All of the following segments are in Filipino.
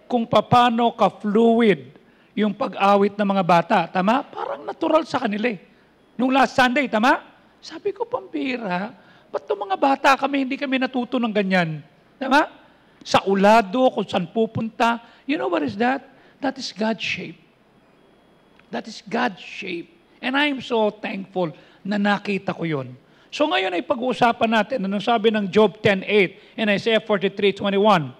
kung paano ka-fluid yung pag-awit ng mga bata. Tama? Parang natural sa kanila eh. Nung last Sunday, tama? Sabi ko, pambira, ba't itong mga bata kami, hindi kami natuto ng ganyan? Tama? Sa ulado, kung saan pupunta. You know what is that? That is God's shape. That is God's shape. And I am so thankful na nakita ko yun. So ngayon ay pag-uusapan natin, anong sabi ng Job 10:8 and Isaiah 43:21.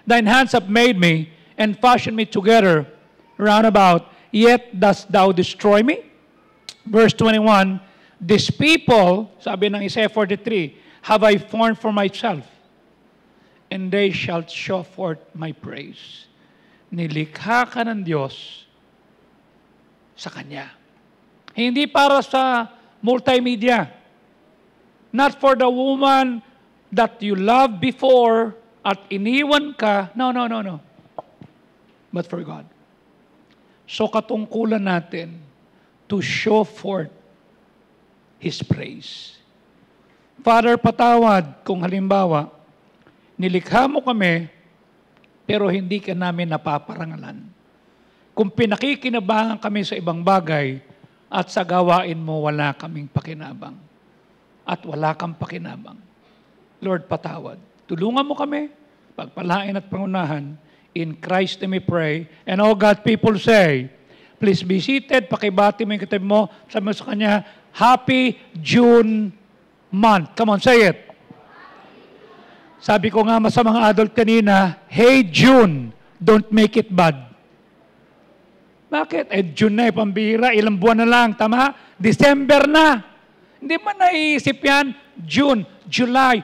Thine hands have made me and fashioned me together round about, yet dost thou destroy me? Verse 21, this people, sabi ng Isaiah 43, have I formed for myself, and they shall show forth my praise. Nilikha ka ng Diyos sa Kanya. Hindi para sa multimedia. Not for the woman that you loved before at iniwan ka. No. But for God. So katungkulan natin to show forth His praise. Father, patawad kung halimbawa, nilikha mo kami, pero hindi ka namin napaparangalan. Kung pinakikinabangan kami sa ibang bagay, at sa gawain mo wala kaming pakinabang. At wala kang pakinabang. Lord, patawad. Tulungan mo kami, pagpalain at pangunahan. In Christ name we pray. And all God people say, please be seated, pakibati mo yung katabi mo, sabi mo sa kanya, Happy June month. Come on, say it. Sabi ko nga sa mga adult kanina, hey June, don't make it bad. Bakit? June na pambira, ilang buwan na lang, tama? December na. Hindi man naiisip yan, June, July,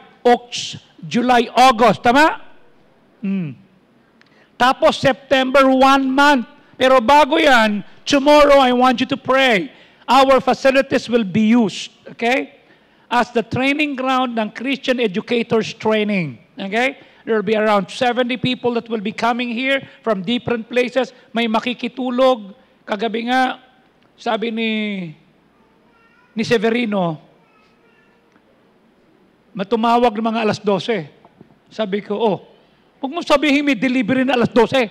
August, tama? Tapos September, 1 month. Pero bago yan, tomorrow I want you to pray. Our facilities will be used, okay? As the training ground ng Christian Educators Training, okay? There will be around 70 people that will be coming here from different places. May makikitulog. Kagabi nga, sabi ni Severino, matumawag ng mga alas 12. Sabi ko, huwag mo sabihin may delivery na alas 12.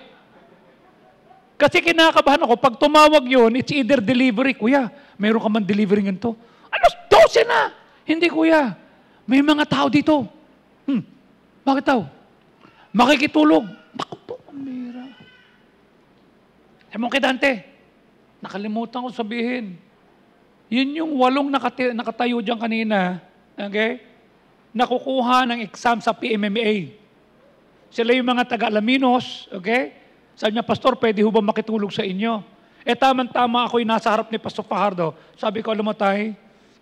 Kasi kinakabahan ako, pag tumawag yun, it's either delivery, kuya, mayroon ka man delivery ganito. Alas 12 na! Hindi, kuya. May mga tao dito. Bakit tao? Makikitulog. Naku po, kamera. Ewan kay Dante, nakalimutan ko sabihin. Yun yung 8 nakatayo dyan kanina, okay? Nakukuha ng exam sa PMMA. Sila yung mga taga-Alaminos, okay? Sabi niya, Pastor, pwede ho ba makitulog sa inyo? Tama-tama ako'y nasa harap ni Pastor Fajardo. Sabi ko, alam mo tay,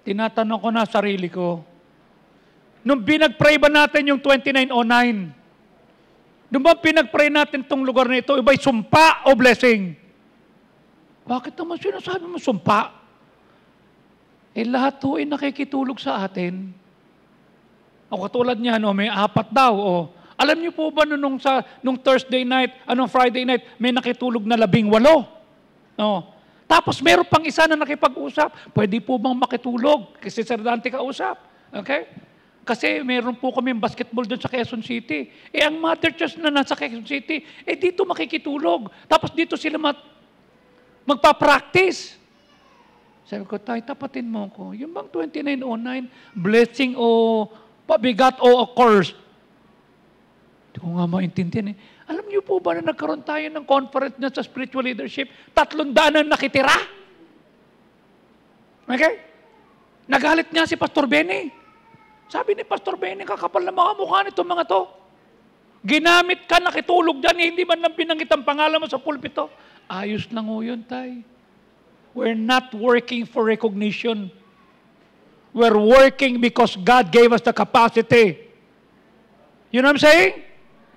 tinatanong ko na sarili ko. Nung pinag-pray ba natin yung 2909? Nung ba pinag-pray natin itong lugar na ito, iba'y sumpa o blessing? Bakit naman sinasabi mo sumpa? Lahat ho ay nakikitulog sa atin. O katulad niya, may 4 daw. Alam niyo po ba nung Thursday night, Friday night, may nakitulog na 18? Tapos meron pang isa na nakipag-usap. Pwede po bang makitulog? Kasi Sir Dante kausap. Okay? Kasi meron po kami basketball doon sa Quezon City. Ang Mother Church na nasa Quezon City, dito makikitulog. Tapos dito sila magpa-practice. Sabi ko, tay, tapatin mo ko. Yung bang 2909, blessing o pabigat o curse? Hindi ko nga maintindihan eh. Alam niyo po ba na nagkaroon tayo ng conference na sa spiritual leadership? 300 ang nakitira. Okay? Nagalit nga si Pastor Benny. Sabi ni Pastor Benny, kakapal na mga mukha nitong mga to. Ginamit ka, nakitulog dyan, hindi man lang binanggit ang pangalan mo sa pulpito. Ayos lang o yun, tay. We're not working for recognition. We're working because God gave us the capacity. You know what I'm saying?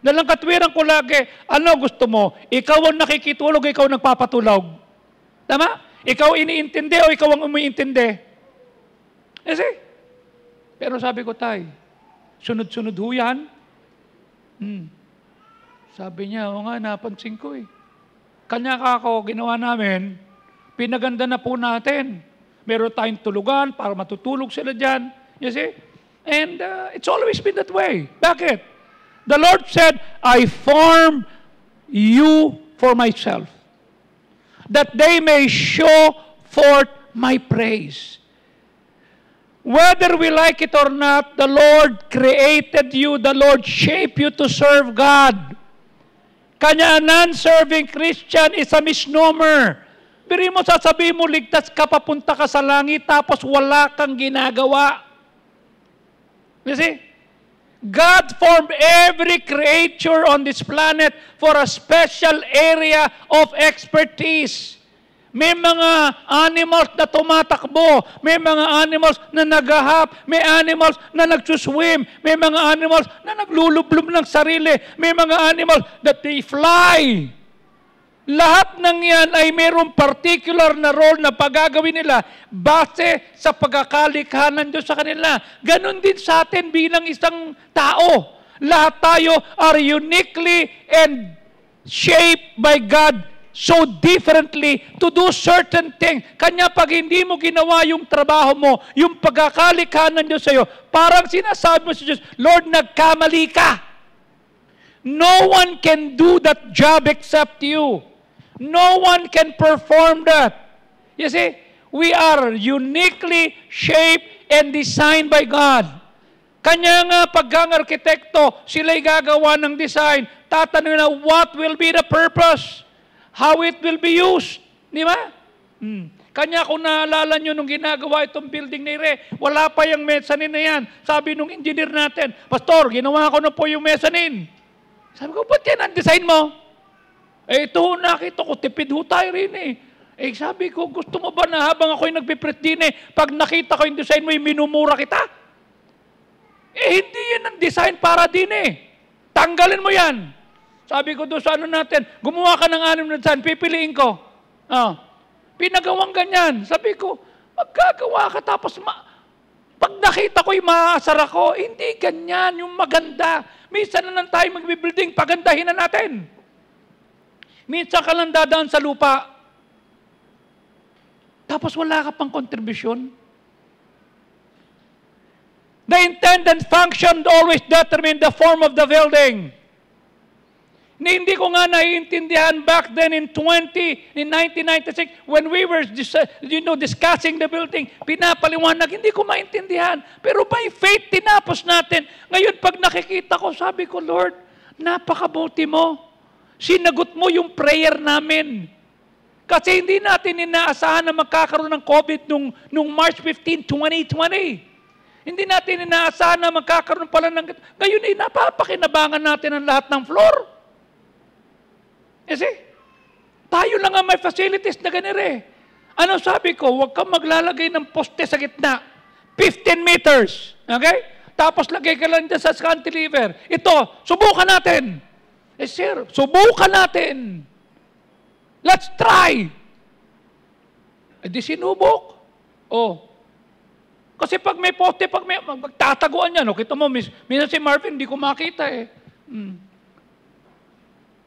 Dalang katwiran ko lagi, ano gusto mo? Ikaw ang nakikitulog, ikaw ang nagpapatulog. Tama? Ikaw iniintindi o ikaw ang umiintindi? Pero sabi ko, tay, sunod-sunod ho yan. Sabi niya, nga, napansin ko eh. Kanya ka ako, ginawa namin, pinaganda na po natin. Meron tayong tulugan para matutulog sila dyan. You see? And it's always been that way. Bakit? The Lord said, I form you for myself, that they may show forth my praise. Whether we like it or not, the Lord created you, the Lord shaped you to serve God. Kanya non-serving Christian is a misnomer. Biri mo, sasabihin mo, ligtas ka, papunta ka sa langit, tapos wala kang ginagawa. You see? God formed every creature on this planet for a special area of expertise. May mga animals na tumatakbo, may mga animals na naghahap, may animals na nagsuswim, may mga animals na naglulublob ng sarili, may mga animals that they fly. Lahat ng yan ay mayroong particular na role na pagagawin nila base sa pagkakalikha ng Diyos sa kanila. Ganon din sa atin bilang isang tao. Lahat tayo are uniquely and shaped by God so differently to do certain things. Kanya pag hindi mo ginawa yung trabaho mo, yung pagkakalikha ng Diyos sa iyo, parang sinasabi mo sa Diyos, Lord, nagkamali ka. No one can do that job except you. No one can perform that. You see, we are uniquely shaped and designed by God. Kanya nga paggang arkitekto, sila'y gagawa ng design, tatanungin na what will be the purpose, how it will be used. Di ba? Kanya kung naalala nyo nung ginagawa itong building ni Re, wala pa yung mezzanine na yan. Sabi nung engineer natin, Pastor, ginawa ko na po yung mezzanine. Sabi ko, ba't yan ang design mo? Ito nakita ko, tipid ho tayo rin sabi ko, gusto mo ba na habang ako'y nagpipret din pag nakita ko yung design mo, minumura kita? Hindi yan ang design para din Tanggalin mo yan. Sabi ko doon sa natin, gumawa ka ng 6 na design, pipiliin ko. Pinagawang ganyan. Sabi ko, magkagawa ka tapos pag nakita ko'y maasar ako, hindi ganyan, yung maganda. Minsan na lang tayo magbibuilding, pagandahin na natin. Minsan ka lang dadaan sa lupa. Tapos wala ka pang kontribusyon. The intent and function always determine the form of the building. Hindi ko nga naiintindihan back then in 1996 when we were discussing the building, pinapaliwanag, hindi ko maintindihan. Pero by faith, tinapos natin. Ngayon, pag nakikita ko, sabi ko, Lord, napakabuti mo. Sinagot mo yung prayer namin. Kasi hindi natin inaasahan na magkakaroon ng COVID nung March 15, 2020. Hindi natin inaasahan na magkakaroon pala ng... Ngayon napapakinabangan natin ang lahat ng floor. Kasi, tayo lang ang may facilities na ganire. Ano sabi ko? Huwag kang maglalagay ng poste sa gitna. 15 meters. Okay? Tapos lagay ka lang dyan sa cantilever. Ito, subukan natin. Sir, subukan natin. Let's try. Di sinubok. Kasi pag may poste, pag may magtataguan yan, kita mo, minsan si Marvin, hindi ko makita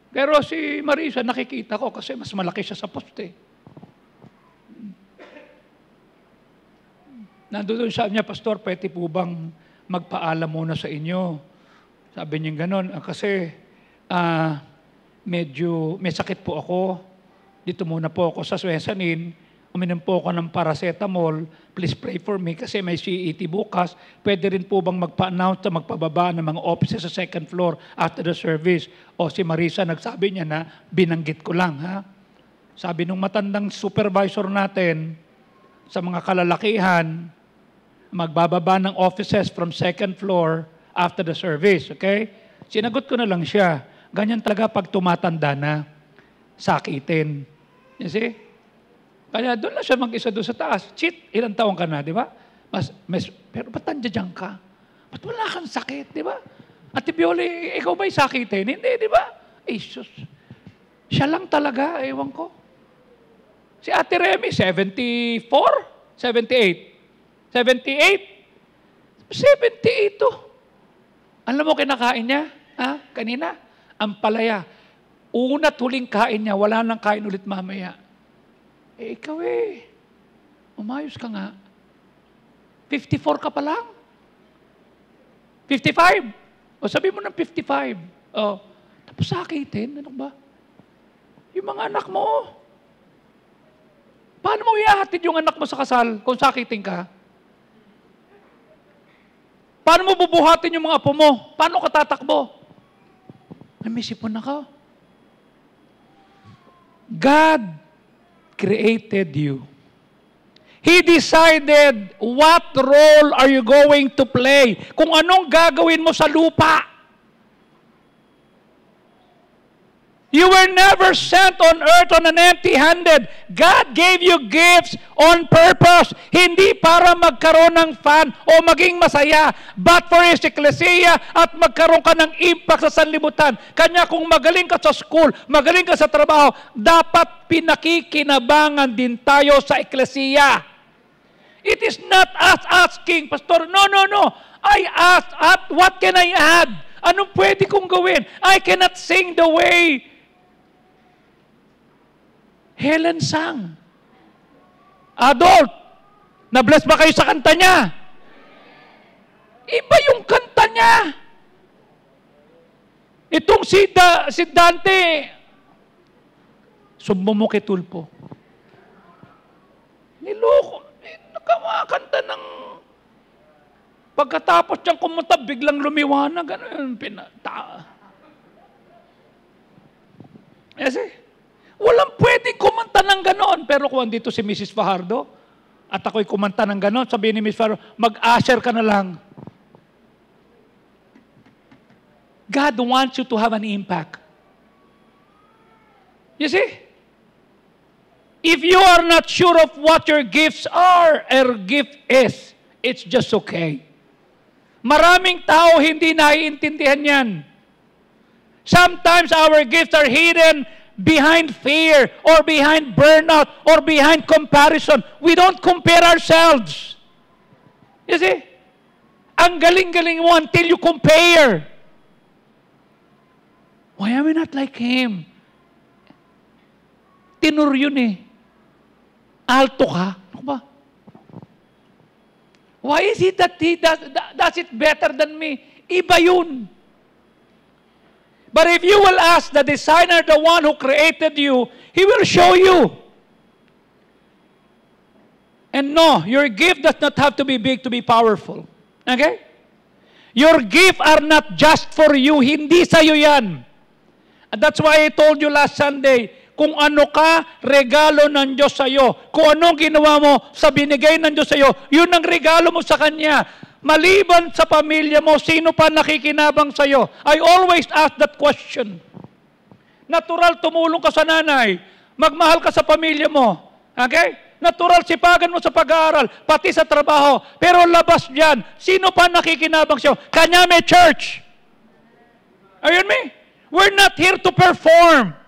Pero si Marisa, nakikita ko kasi mas malaki siya sa poste. Nandoon sabi niya, Pastor, pwede po bang magpaalam muna sa inyo? Sabi niya gano'n, kasi medyo may sakit po ako. Dito muna po ako sa mezzanine. Uminom po ako ng paracetamol. Please pray for me kasi may CET bukas. Pwede rin po bang magpa-announce na magpababa ng mga offices sa second floor after the service? O si Marisa nagsabi niya na binanggit ko lang. Sabi nung matandang supervisor natin sa mga kalalakihan, magbababa ng offices from second floor after the service. Okay? Sinagot ko na lang siya. Ganyan talaga pag tumatanda na, sakitin. You see? Kaya doon lang siya mag-isa doon sa taas. Cheat, ilang taong ka na, di ba? Pero ba't nandiyan ka? Ba't wala kang sakit, di ba? Ate Bioli, ikaw ba'y sakitin? Hindi, di ba? Jesus. Siya lang talaga, ewan ko. Si Ate Remy, 74? 78? 78? 78 to. Alam mo kinakain niya? Kanina? Ang palaya. Una't huling kain niya, wala nang kain ulit mamaya. Ikaw umayos ka nga. 54 ka pa lang? 55? O sabi mo ng 55. Tapos sakitin, ano ba? Yung mga anak mo. Paano mo ihahatid yung anak mo sa kasal kung sakitin ka? Paano mo bubuhatin yung mga apo mo? Paano ka tatakbo? May sipon na ka. God created you. He decided what role are you going to play. Kung anong gagawin mo sa lupa. You were never sent on earth on an empty-handed. God gave you gifts on purpose. Hindi para magkaroon ng fun o maging masaya, but for His ecclesia at magkaroon ka ng impact sa sanlibutan. Kanya kung magaling ka sa school, magaling ka sa trabaho, dapat pinakikinabangan din tayo sa ecclesia. It is not us asking, Pastor, no. I ask, what can I add? Anong pwede kong gawin? I cannot sing the way Helen sang. Adult, na-bless ba kayo sa kanta niya? Iba yung kanta niya. Itong si Dante, sumumukitulpo. Niloko. Nagkakanta ng pagkatapos niyang kumunta, biglang lumiwanag. Ganun, walang pwedeng kumanta ng ganon. Pero kung andito si Mrs. Fajardo, at ako'y kumanta ng ganon, sabihin ni Mrs. Fajardo, mag-usher ka na lang. God wants you to have an impact. You see? If you are not sure of what your gifts are, or gift is, it's just okay. Maraming tao hindi naiintindihan yan. Sometimes our gifts are hidden behind fear, or behind burnout, or behind comparison. We don't compare ourselves. You see? Ang galing-galing mo until you compare. Why am I not like him? Tenor yun eh. Alto ka. Ano ba? Why is it that he does it better than me? Iba yun. But if you will ask the designer, the one who created you, he will show you. And no, your gift does not have to be big to be powerful. Okay? Your gift are not just for you. Hindi sa'yo yan. And that's why I told you last Sunday, kung ano ka, regalo ng Diyos sa'yo. Kung anong ginawa mo sa binigay ng Diyos sa'yo, yun ang regalo mo sa Kanya. Maliban sa pamilya mo, sino pa nakikinabang sa'yo? I always ask that question. Natural, tumulong ka sa nanay. Magmahal ka sa pamilya mo. Okay? Natural, sipagan mo sa pag-aaral, pati sa trabaho. Pero labas dyan, sino pa nakikinabang sa'yo? Kanya may church. Ayun me? We're not here to perform.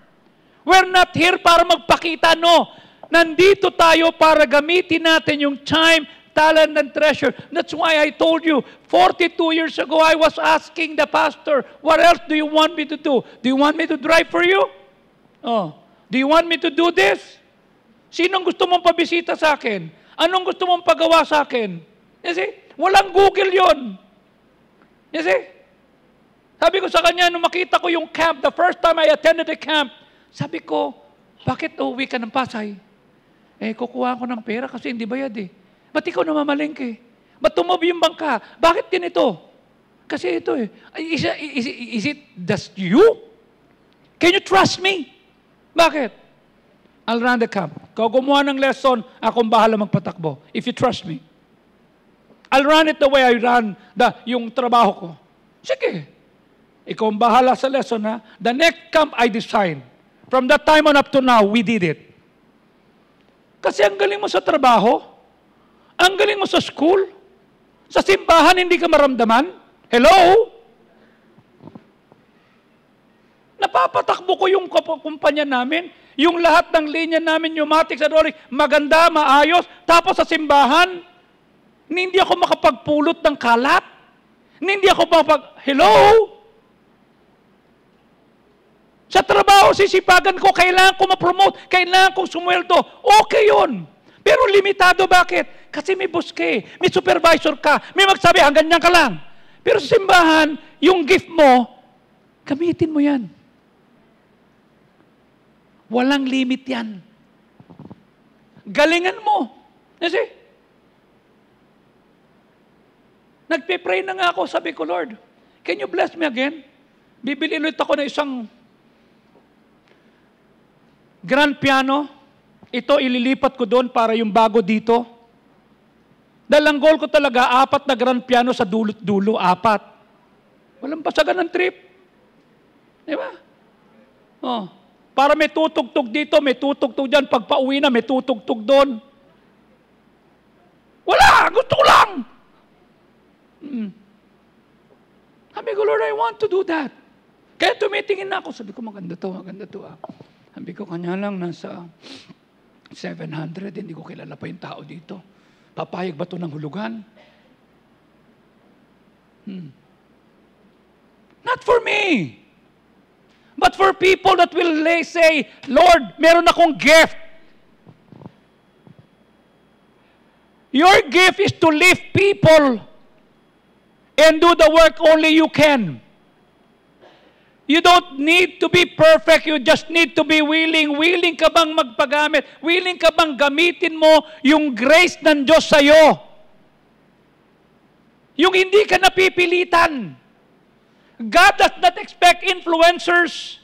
We're not here para magpakita, no. Nandito tayo para gamitin natin yung time, talent, and treasure. That's why I told you, 42 years ago, I was asking the pastor, what else do you want me to do? Do you want me to drive for you? Oh. Do you want me to do this? Sinong gusto mong pabisita sa akin? Anong gusto mong pagawa sa akin? You see? Walang Google yon. You see? Sabi ko sa kanya, nung makita ko yung camp, the first time I attended the camp, sabi ko, bakit uuwi ka ng Pasay? Kukuha ko ng pera kasi hindi bayad eh. Ba't ikaw namamalengke? Ba't tumobi yung bangka? Bakit ganito? Kasi ito eh. Is it just you? Can you trust me? Bakit? I'll run the camp. Kung gumawa ng lesson, akong bahala magpatakbo. If you trust me. I'll run it the way I run yung trabaho ko. Sige. Ikaw ang bahala sa lesson ha. The next camp I design. From that time on up to now, we did it. Kasi ang galing mo sa trabaho, ang galing mo sa school, sa simbahan hindi ka maramdaman. Hello? Napapatakbo ko yung kumpanya namin, yung lahat ng linya namin, pneumatic, hydraulic, maganda, maayos, tapos sa simbahan, hindi ako makapagpulot ng kalat. Hindi ako hello? Sa trabaho, sisipagan ko, kailangan ko ma-promote, kailangan kong sumweldo. Okay yun. Pero limitado, bakit? Kasi may boss ka eh, may supervisor ka, may magsabi, hanggang ganyan ka lang. Pero sa simbahan, yung gift mo, gamitin mo yan. Walang limit yan. Galingan mo. Kasi, nagpe-pray na nga ako, sabi ko, Lord, can you bless me again? Bibili ulit ako ng isang grand piano. Ito, ililipat ko doon para yung bago dito. Dahil ang goal ko talaga, 4 na grand piano sa dulot-dulo, 4. Walang basagan ng trip. Di ba? Oh. Para may tutugtog dito, may tutugtog dyan. Pag pauwi na, may tutugtog doon. Wala! Gusto ko lang! Sabi ko, Lord, I want to do that. Kaya tumitingin na ako. Sabi ko, maganda to ah. Sabi ko, kanya lang, nasa 700, hindi ko kilala pa yung tao dito. Papayag ba ito ng hulugan? Not for me. But for people that will say, Lord, meron akong gift. Your gift is to lift people and do the work only you can. You don't need to be perfect. You just need to be willing. Willing ka bang magpagamit? Willing ka bang gamitin mo yung grace ng Diyos sa'yo? Yung hindi ka napipilitan. God does not expect influencers.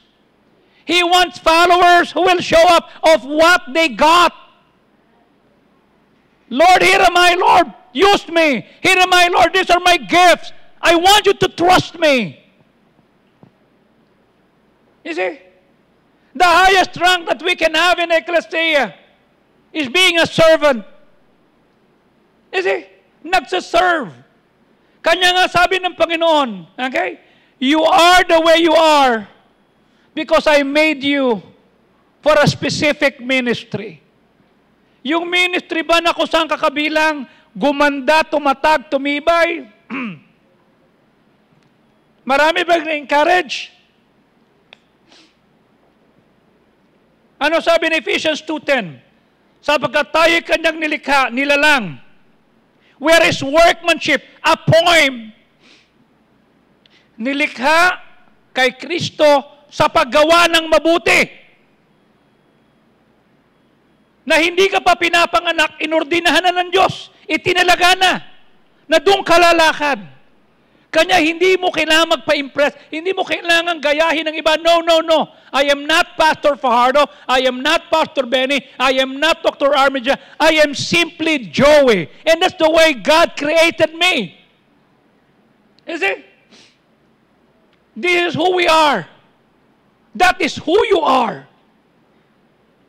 He wants followers who will show up of what they got. Lord, here am I, Lord. Use me. Here am I, Lord. These are my gifts. I want you to trust me. You see? The highest rank that we can have in ecclesia is being a servant. You see? Nagsaserve. Kanya nga sabi ng Panginoon, okay? You are the way you are because I made you for a specific ministry. Yung ministry ba na kung saan kakabilang, gumanda, tumatag, tumibay? Marami ba na-encourage? Ano sabi ni Ephesians 2:10? Sapagkat tayo'y kanyang nilikha, nilalang. Where is workmanship? A poem. Nilikha kay Kristo sa paggawa ng mabuti. Na hindi ka pa pinapanganak, inordinahan na ng Diyos. Itinalaga na doon ka lalakad. Kanya hindi mo kailangan magpa-impress. Hindi mo kailangan gayahin ng iba. No, no, no. I am not Pastor Fajardo. I am not Pastor Benny. I am not Dr. Armija. I am simply Joey. And that's the way God created me. Is it? This is who we are. That is who you are.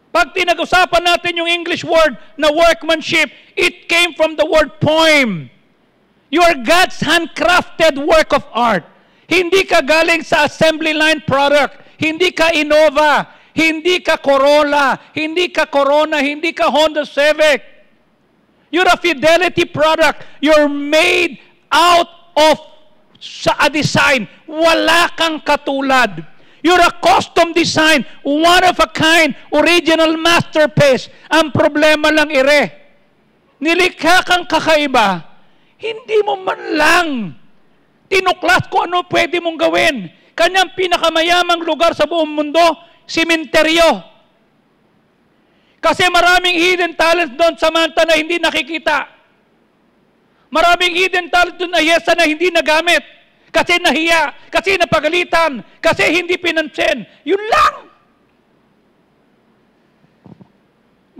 Pag tinag-usapan natin yung English word na workmanship, it came from the word poem. You are God's handcrafted work of art. Hindi ka galing sa assembly line product. Hindi ka Innova. Hindi ka Corolla. Hindi ka Corona. Hindi ka Honda Civic. You're a Fidelity product. You're made out of a design. Wala kang katulad. You're a custom design. One of a kind. Original masterpiece. Ang problema lang nilikha kang kakaiba. Hindi mo man lang tinuklas kung ano pwede mong gawin. Kanyang pinakamayamang lugar sa buong mundo, simenteryo. Kasi maraming hidden talents doon sa Manta na hindi nakikita. Maraming hidden talents doon na yesa na hindi nagamit. Kasi nahiya, kasi napagalitan, kasi hindi pinansin. Yun lang.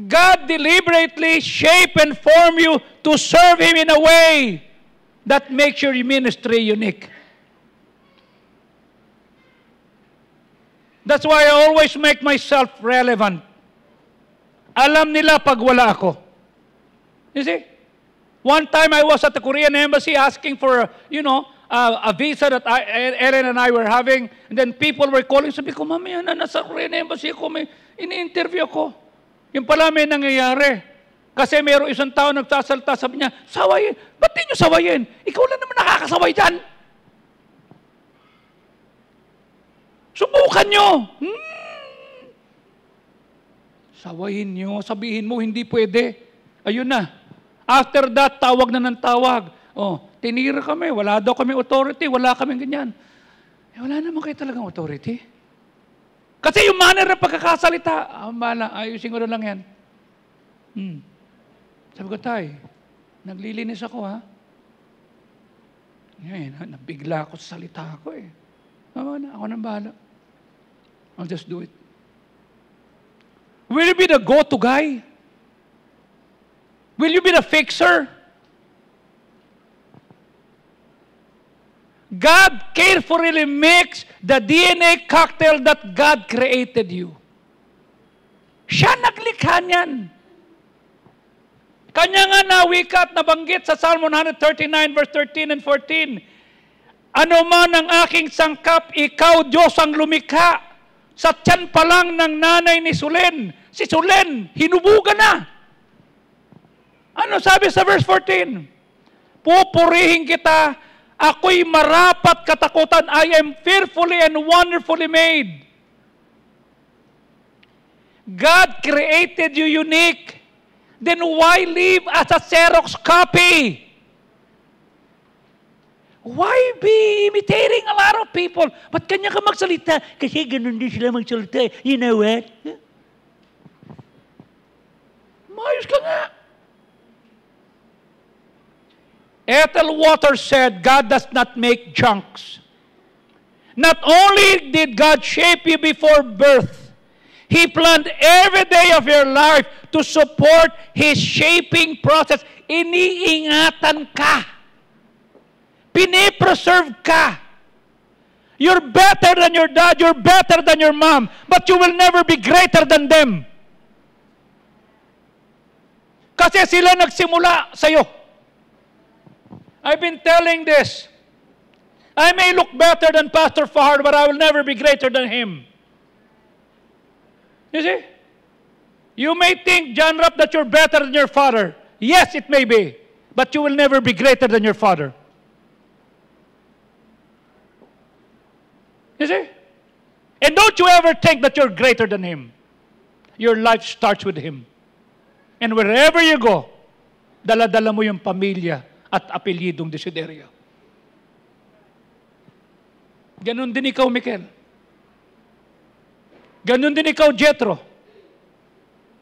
God deliberately shape and form you to serve Him in a way that makes your ministry unique. That's why I always make myself relevant. Alam nila pag wala ako. You see? One time I was at the Korean embassy asking for, a visa that Ellen and I were having, and then people were calling. Sabi ko, mamaya na, nasa Korean embassy ako, may ini-interview ko. Yung pala may nangyayari. Kasi mayroong isang tao nagsasalta, sabi niya, sawayin. Ba't di nyo sawayin? Ikaw lang naman nakakasaway dyan. Subukan nyo. Sawayin nyo. Sabihin mo, hindi pwede. Ayun na. After that, tawag na ng tawag. Tinira kami. Wala daw kami authority. Wala kami ganyan. Wala naman kayo talagang authority. Kasi yung manner ng pagkakasalita, ayusin ko na lang yan. Sabi ko, Tay, naglilinis ako ha. Ngayon, nabigla ako sa salita ko eh. Ako nang bahala. I'll just do it. Will you be the go-to guy? Will you be the fixer? God carefully makes the DNA cocktail that God created you. Siya naglikha niyan. Kanya nga nawika at nabanggit sa Psalm 139 verse 13 and 14. Ano man ang aking sangkap, ikaw Diyos ang lumikha. Sa tiyan pa lang ng nanay ni Sulen. Si Sulen, hinubugan na. Ano sabi sa verse 14? Pupurihin kita, ako'y marapat katakutan. I am fearfully and wonderfully made. God created you unique. Then why live as a Xerox copy? Why be imitating a lot of people? Ba't kanya ka magsalita? Kasi ganun din sila magsalita. You know what? Mayos ka nga. Ethel Waters said, God does not make junks. Not only did God shape you before birth, He planned every day of your life to support His shaping process. Iniingatan ka. Pinipreserve ka. You're better than your dad, you're better than your mom, but you will never be greater than them. Kasi sila nagsimula sa'yo. I've been telling this. I may look better than Pastor Fahad, but I will never be greater than him. You see? You may think, John Rapp, that you're better than your father. Yes, it may be. But you will never be greater than your father. You see? And don't you ever think that you're greater than him. Your life starts with him. And wherever you go, dala-dala mo yung pamilya at apelyidong Desiderio. Ganon din ikaw, Mikel. Ganon din ikaw, Jethro.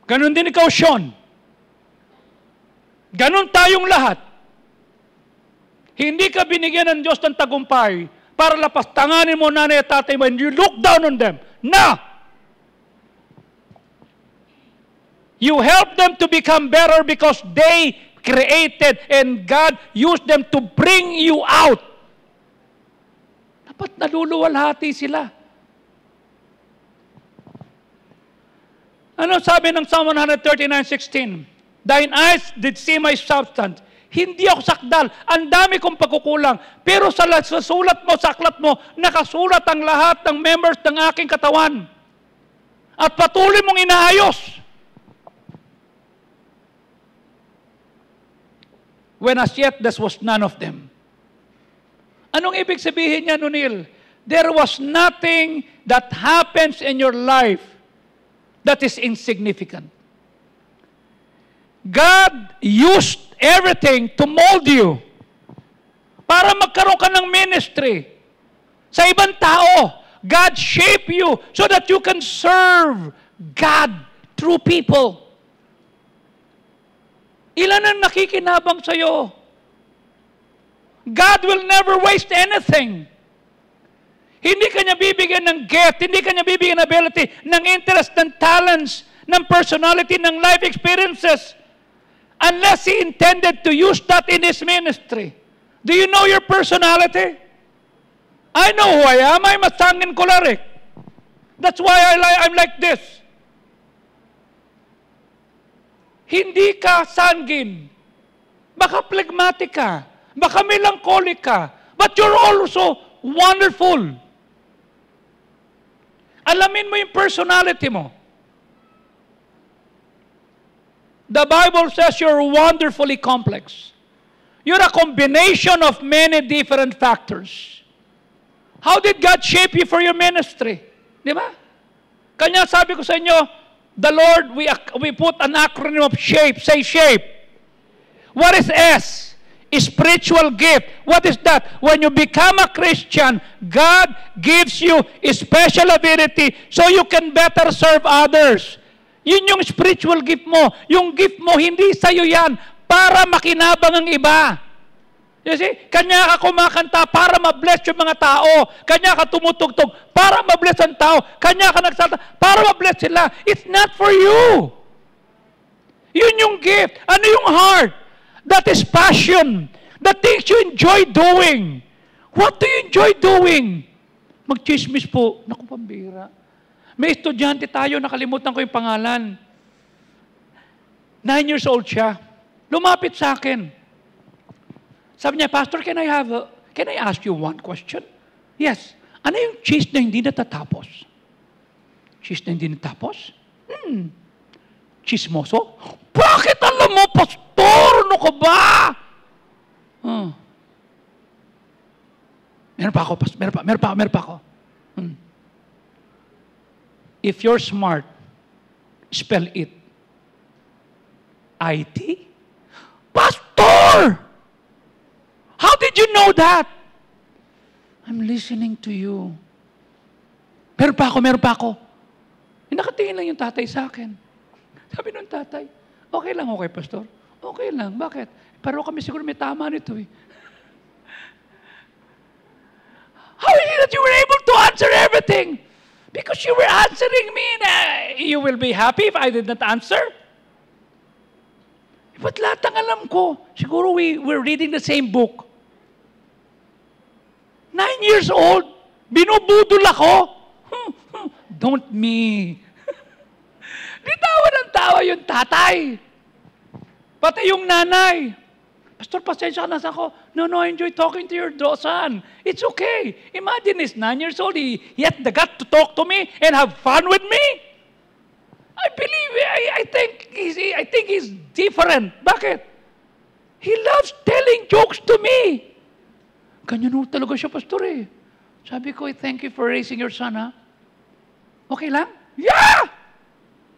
Ganon din ikaw, Sean. Ganon tayong lahat. Hindi ka binigyan ng Diyos ng tagumpay para lapastanganin mo nanay at tatay mo and you look down on them. No! You help them to become better because they created and God used them to bring you out. Dapat naluluwalhati sila. Ano sabi ng Psalm 139:16? Thine eyes did see my substance. Hindi ako sakdal. Ang dami kong pagkukulang. Pero sa sulat mo, sa aklat mo, nakasulat ang lahat ng members ng aking katawan. At patuloy mong inaayos. When as yet there was none of them. Anong ibig sabihin niya, Nunil? There was nothing that happens in your life that is insignificant. God used everything to mold you para magkaroon ka ng ministry. Sa ibang tao, God shaped you so that you can serve God through people. Ilan ang nakikinabang sa'yo? God will never waste anything. Hindi ka niya bibigyan ng gift, hindi ka niya bibigyan ng ability, ng interest, ng talents, ng personality, ng life experiences, unless He intended to use that in His ministry. Do you know your personality? I know who I am. I'm a sanguine choleric. That's why I'm like this. Hindi ka sanguine. Baka phlegmatic ka. Baka melancholic ka. But you're also wonderful. Alamin mo yung personality mo. The Bible says you're wonderfully complex. You're a combination of many different factors. How did God shape you for your ministry? Di ba? Kanya sabi ko sa inyo, the Lord, we put an acronym of SHAPE. Say SHAPE. What is S? spiritual gift. What is that? When you become a Christian, God gives you a special ability so you can better serve others. Yun yung spiritual gift mo. Yung gift mo, hindi sa'yo yan para makinabang ang iba. You see? Kanya ka kumakanta para ma-bless yung mga tao. Kanya ka tumutugtog para ma-bless ang tao. Kanya ka nagsalta para ma-bless sila. It's not for you. Yun yung gift. Ano yung heart? That is passion. The things you enjoy doing. What do you enjoy doing? Mag-chismis po. Naku, pambira. May estudyante tayo, nakalimutan ko yung pangalan. 9 years old siya. Lumapit sa akin. Sabi niya, Pastor, can I ask you one question? Yes. Ano yung cheese na hindi natatapos? Cheese na hindi natatapos? Chismoso? Bakit alam mo, Pastor? Ano ka ba? Meron pa ako, Pastor. Meron pa ako. If you're smart, spell it. IT? Pastor! How did you know that? I'm listening to you. Meron pa ako. Nakatingin lang yung tatay sa akin. Sabi nung tatay, okay lang, Pastor. Okay lang. Bakit? Pero kami siguro may tama nito eh. How is it that you were able to answer everything? Because you were answering me. You will be happy if I did not answer? Ba't lahat ang alam ko? Siguro we're reading the same book. 9 years old, binubudol ako. Don't me. Di tawa yung tatay. Pati yung nanay. Pastor, pasensya ka na sa ako. No, I enjoy talking to your son. It's okay. Imagine he's 9 years old. He has the gut to talk to me and have fun with me. I think he's different. Bakit? He loves telling jokes to me. Ganyan talaga siya, Pastor eh. Sabi ko, thank you for raising your son, ha? Okay lang? Yeah!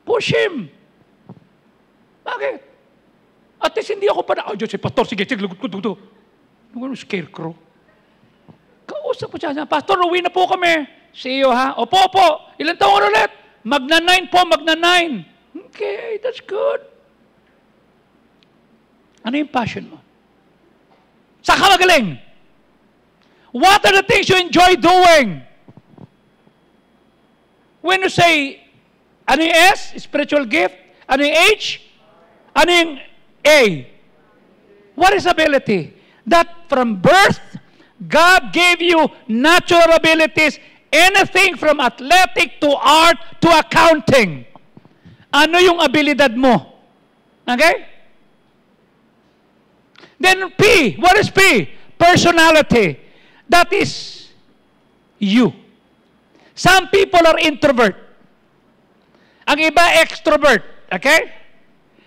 Push him. Bakit? At least hindi ako pa na, Diyos, Pastor, sige, lagot ko dito. Ano scarecrow? Kausap ko siya, Pastor, uwi na po kami. See you, ha? Opo. Ilan taon ulit? Magna 9 po. Okay, that's good. Ano yung passion mo? Saan ka magaling? What are the things you enjoy doing? When you say, ano yung S? Spiritual gift? Ano yung H? Ano yung A? What is ability? That from birth, God gave you natural abilities, anything from athletic to art to accounting. Ano yung abilidad mo? Okay? Then P. What is P? Personality. That is you. Some people are introvert. Ang iba, extrovert. Okay?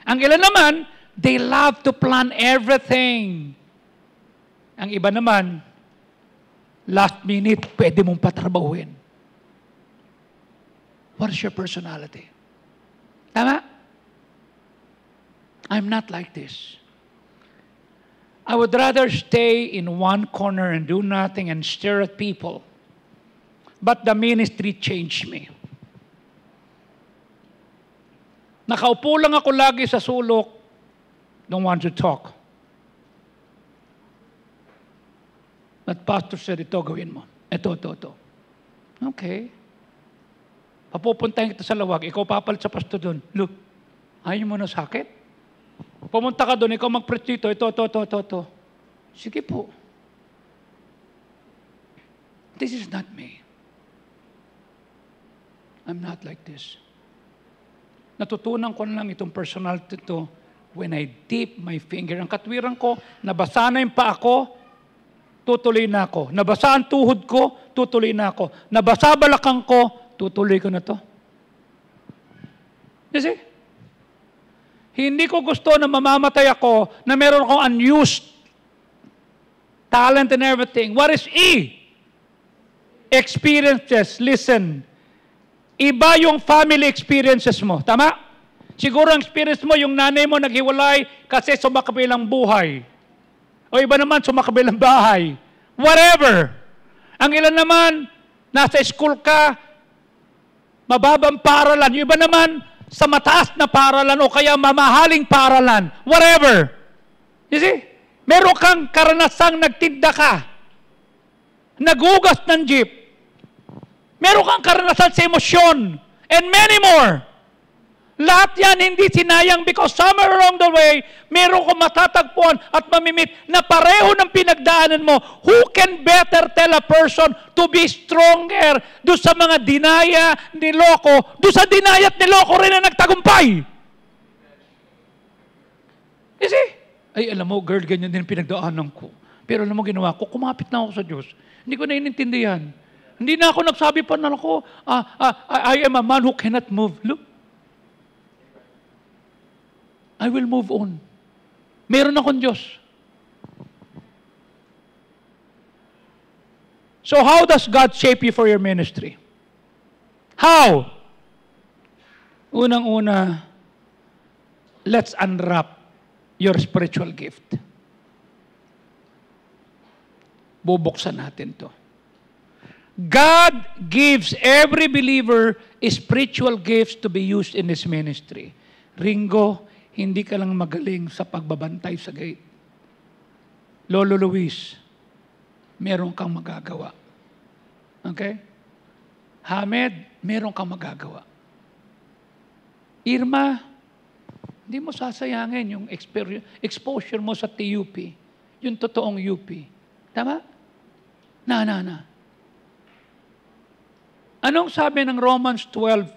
Ang ilan naman, they love to plan everything. Ang iba naman, last minute, pwede mong patrabahuin. What is your personality? Tama? I'm not like this. I would rather stay in one corner and do nothing and stare at people. But the ministry changed me. Nakaupo lang ako lagi sa sulok. Don't want to talk. But pastor said, ito gawin mo. Ito. Okay. Papupuntahin kita sa lawag. Ikaw papalit sa pastor doon. Look, ayaw mo na sakit? Pumunta ka doon, ikaw mag-preach dito. Ito. Sige po. This is not me. I'm not like this. Natutunan ko lang itong personality to when I dip my finger. Ang katwiran ko, nabasa na yung paa ko, tutuloy na ako. Nabasa ang tuhod ko, tutuloy na ako. Nabasa balakang ko, tutuloy ko na to. You see? Hindi ko gusto na mamamatay ako na meron akong unused talent and everything. What is E? Experiences. Listen. Iba yung family experiences mo. Tama? Siguro ang experience mo, yung nanay mo naghiwalay kasi sumakabilang buhay. O iba naman, sumakabilang bahay. Whatever. Ang ilan naman, nasa school ka, mababang paaralan. Yung iba naman, sa mataas na paaralan o kaya mamahaling paaralan. Whatever. You see? Meron kang karanasang nagtinda ka. Nagugas ng jeep. Meron kang karanasan sa emosyon. And many more. Lahat yan hindi sinayang because somewhere along the way, meron kong matatagpuan at mamimit na pareho ng pinagdaanan mo. Who can better tell a person to be stronger doon sa mga dinaya, niloko, doon sa dinaya at niloko rin na nagtagumpay? You see? Ay, alam mo, girl, ganyan din pinagdaanan ko. Pero alam mo, ginawa ko, kumapit na ako sa Diyos. Hindi ko naiintindihan. Hindi na ako nagsabi pa na ako, I am a man who cannot move. Look, I will move on. Meron akong Diyos. So how does God shape you for your ministry? How? Unang-una, let's unwrap your spiritual gift. Bubuksan natin to. God gives every believer spiritual gifts to be used in His ministry. Ringo, hindi ka lang magaling sa pagbabantay sa gate. Lolo Luis, meron kang magagawa. Okay? Hamed, meron kang magagawa. Irma, hindi mo sasayangin yung exposure mo sa TUP, yung totoong UP. Tama? Na. Anong sabi ng Romans 12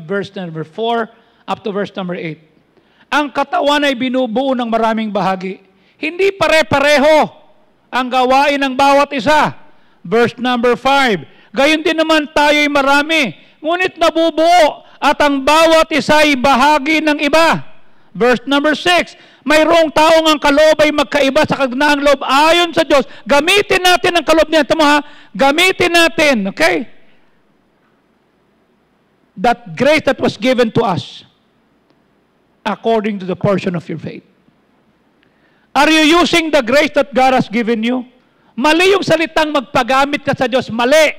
verse number 4 up to verse number 8? Ang katawan ay binubuo ng maraming bahagi. Hindi pare-pareho ang gawain ng bawat isa. Verse number 5. Gayon din naman tayo'y marami, ngunit nabubuo at ang bawat isa ay bahagi ng iba. Verse number 6. Mayroong taong ang kaloob ay magkaiba sa kaganaang loob ayon sa Diyos. Gamitin natin ang kaloob niya. Tama ha? Gamitin natin. Okay? That grace that was given to us according to the portion of your faith. Are you using the grace that God has given you? Mali yung salitang magpagamit ka sa Diyos. Mali.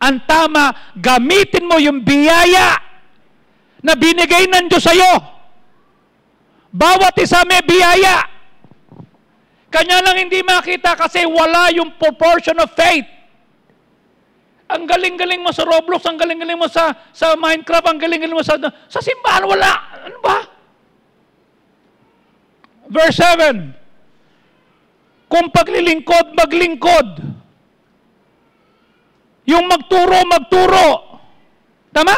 Ang tama, gamitin mo yung biyaya na binigay ng Diyos sa'yo. Bawat isa may biyaya. Kanya lang hindi makita kasi wala yung proportion of faith. Ang galing-galing mo sa Roblox, ang galing-galing mo sa Minecraft, ang galing-galing mo sa simbahan, wala. Ano ba? Verse 7. Kung paglilingkod, maglingkod. Yung magturo. Tama?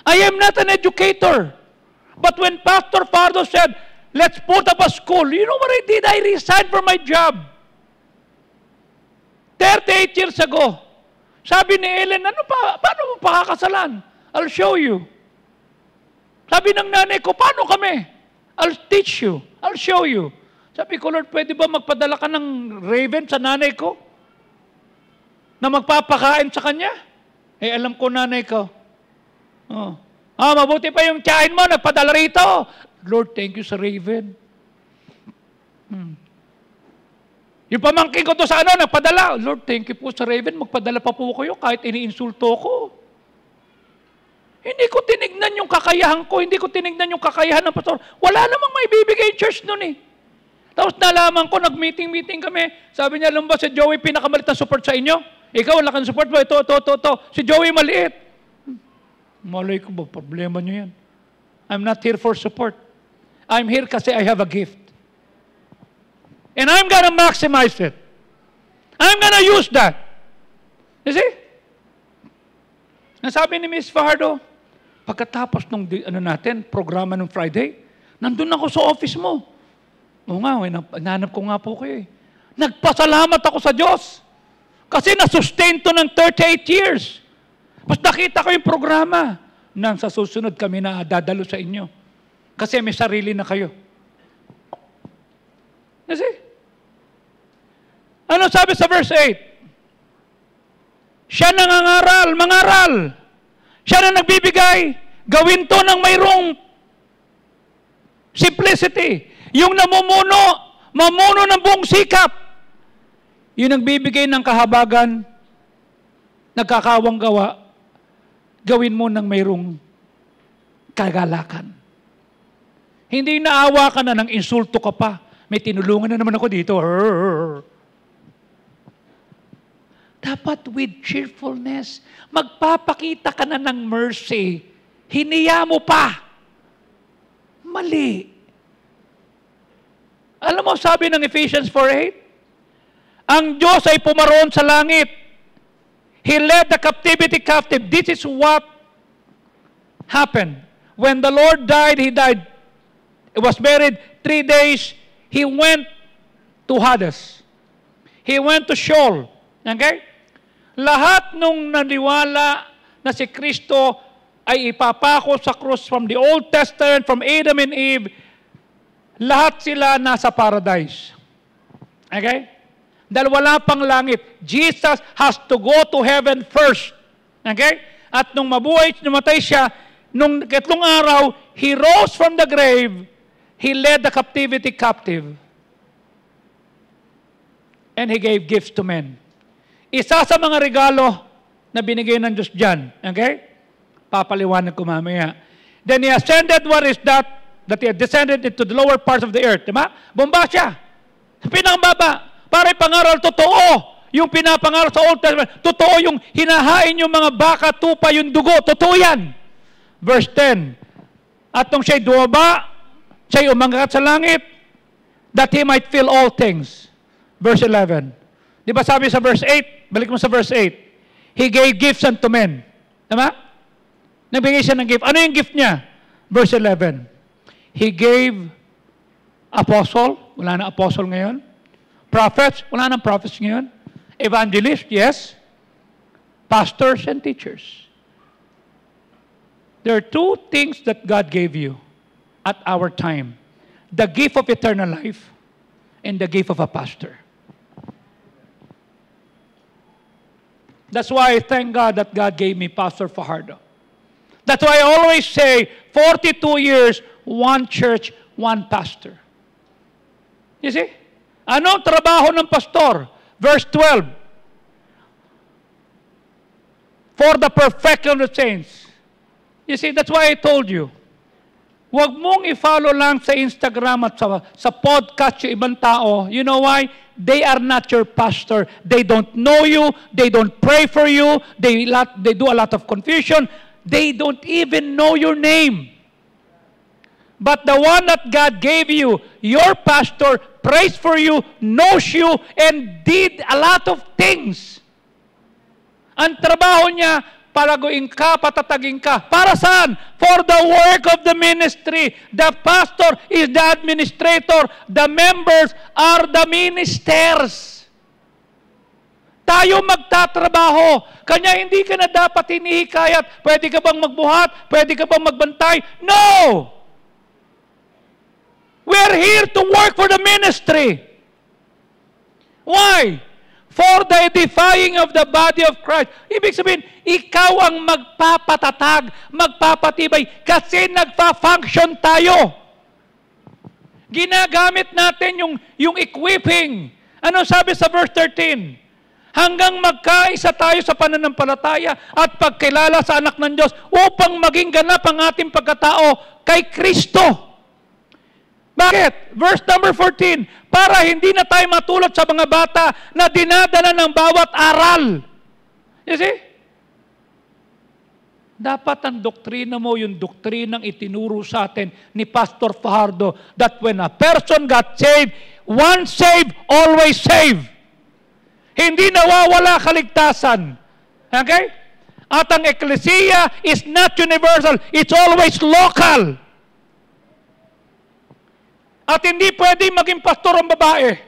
I am not an educator. But when Pastor Pardo said, let's put up a school, you know what I did? I resigned from my job. 38 years ago. Sabi ni Ellen, paano mo pakakasalan? I'll show you. Sabi ng nanay ko, paano kami? I'll teach you. I'll show you. Sabi ko, Lord, pwede ba magpadala ka ng raven sa nanay ko? Na magpapakain sa kanya? Eh, alam ko nanay ko. Oh. Mabuti pa yung tiyahin mo, nagpadala rito. Lord, thank you sa raven. Yung pamangkin ko to sa nagpadala. Lord, thank you po sa raven. Magpadala pa po kayo kahit iniinsulto ko. Hindi ko tinignan yung kakayahan ko. Hindi ko tinignan yung kakayahan ng pastor. Wala namang may bibigay church nun eh. Tapos nalaman ko, nag-meeting kami. Sabi niya, alam ba si Joey pinakamalit na support sa inyo? Ikaw, wala kang support mo. Ito. Si Joey maliit. Malay ko ba, problema niyo yan. I'm not here for support. I'm here kasi I have a gift. And I'm gonna maximize it. I'm gonna use that. You see? Nasabi ni Miss Fajardo, pagkatapos ng programa ng Friday, nandun ako sa office mo. Oo nga, nanap ko nga po kayo eh. Nagpasalamat ako sa Diyos. Kasi nasustain to ng 38 years. Mas nakita ko yung programa nang sa susunod kami na dadalo sa inyo. Kasi may sarili na kayo. Kasi, ano sabi sa verse 8? Siya nangangaral, mangaral. Siya na nagbibigay. Gawin to ng mayroong simplicity. Yung namumuno, Mamuno ng buong sikap. Yung nagbibigay ng kahabagan, nagkakawang gawa, gawin mo ng mayroong kagalakan. Hindi naawa ka na ng insulto ka pa. May tinulungan na naman ako dito. Dapat with cheerfulness, magpapakita ka na ng mercy. Hiniya mo pa. Mali. Alam mo, sabi ng Ephesians 4:8, ang Diyos ay pumaroon sa langit. He led the captivity captive. This is what happened. When the Lord died, He died. He was buried 3 days. He went to Hades. He went to Sheol. Okay? Lahat nung naniwala na si Kristo ay ipapako sa krus from the Old Testament, from Adam and Eve, lahat sila nasa paradise. Okay? Dahil wala pang langit. Jesus has to go to heaven first. Okay? At nung namatay siya, nung katlong araw, He rose from the grave. He led the captivity captive. And He gave gifts to men. Isa sa mga regalo na binigay ng Diyos dyan. Okay? Papaliwanag ko mamaya. Then He ascended, what is that? That He descended into the lower parts of the earth. Diba? Bumaba siya. Sa pinakababa. Para ipangaral, totoo. Yung pinapangaral sa Old Testament, totoo yung hinahain yung mga baka, tupa, yung dugo. Totoo yan. Verse 10. At nung siya'y dumaba, siya'y umangat sa langit, that He might fill all things. Verse 11. Di ba sabi sa verse 8? Balik mo sa verse 8. He gave gifts unto men. Tama? Nagbigay siya ng gift. Ano yung gift niya? Verse 11. He gave apostle. Wala na apostle ngayon. Prophets. Wala na prophets ngayon. Evangelists. Yes. Pastors and teachers. There are two things that God gave you at our time. The gift of eternal life and the gift of a pastor. That's why I thank God that God gave me Pastor Fajardo. That's why I always say, 42 years, one church, one pastor. You see? Ano ang trabaho ng pastor? Verse 12. For the perfection of the saints. You see, that's why I told you. Huwag mong i-follow lang sa Instagram at sa podcast yung ibang tao. You know why? They are not your pastor. They don't know you. They don't pray for you. They do a lot of confusion. They don't even know your name. But the one that God gave you, your pastor, prays for you, knows you, and did a lot of things. Ang trabaho niya, palaguin ka, patatagin ka. Para saan? For the work of the ministry. The pastor is the administrator. The members are the ministers. Tayo magtatrabaho. Kanya hindi ka na dapat hinihikayat. Pwede ka bang magbuhat? Pwede ka bang magbantay? No! We're here to work for the ministry. Why? For the edifying of the body of Christ. Ibig sabihin, ikaw ang magpapatatag, magpapatibay, kasi nagpa-function tayo. Ginagamit natin yung equipping. Ano sabi sa verse 13? Hanggang magkaisa tayo sa pananampalataya at pagkilala sa anak ng Diyos upang maging ganap ang ating pagkatao kay Kristo. Bakit? Verse number 14, para hindi na tayo matulad sa mga bata na dinadala ng bawat aral. You see? Dapat ang doktrina mo, yung doktrinang itinuro sa atin ni Pastor Fajardo, that when a person got saved, once saved, always saved. Hindi nawawala kaligtasan. Okay? At ang eklesiya is not universal, it's always local. At hindi pwede maging pastor ang babae.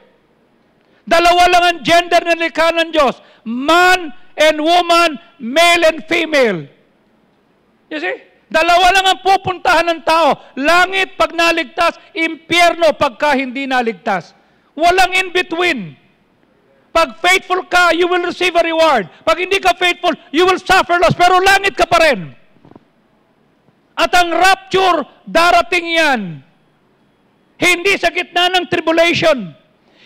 Dalawa lang ang gender na likha ng Diyos. Man and woman, male and female. You see? Dalawa lang ang pupuntahan ng tao. Langit pag naligtas, impyerno pagka hindi naligtas. Walang in between. Pag faithful ka, you will receive a reward. Pag hindi ka faithful, you will suffer loss. Pero langit ka pa rin. At ang rapture, darating yan. Hindi sa gitna ng tribulation.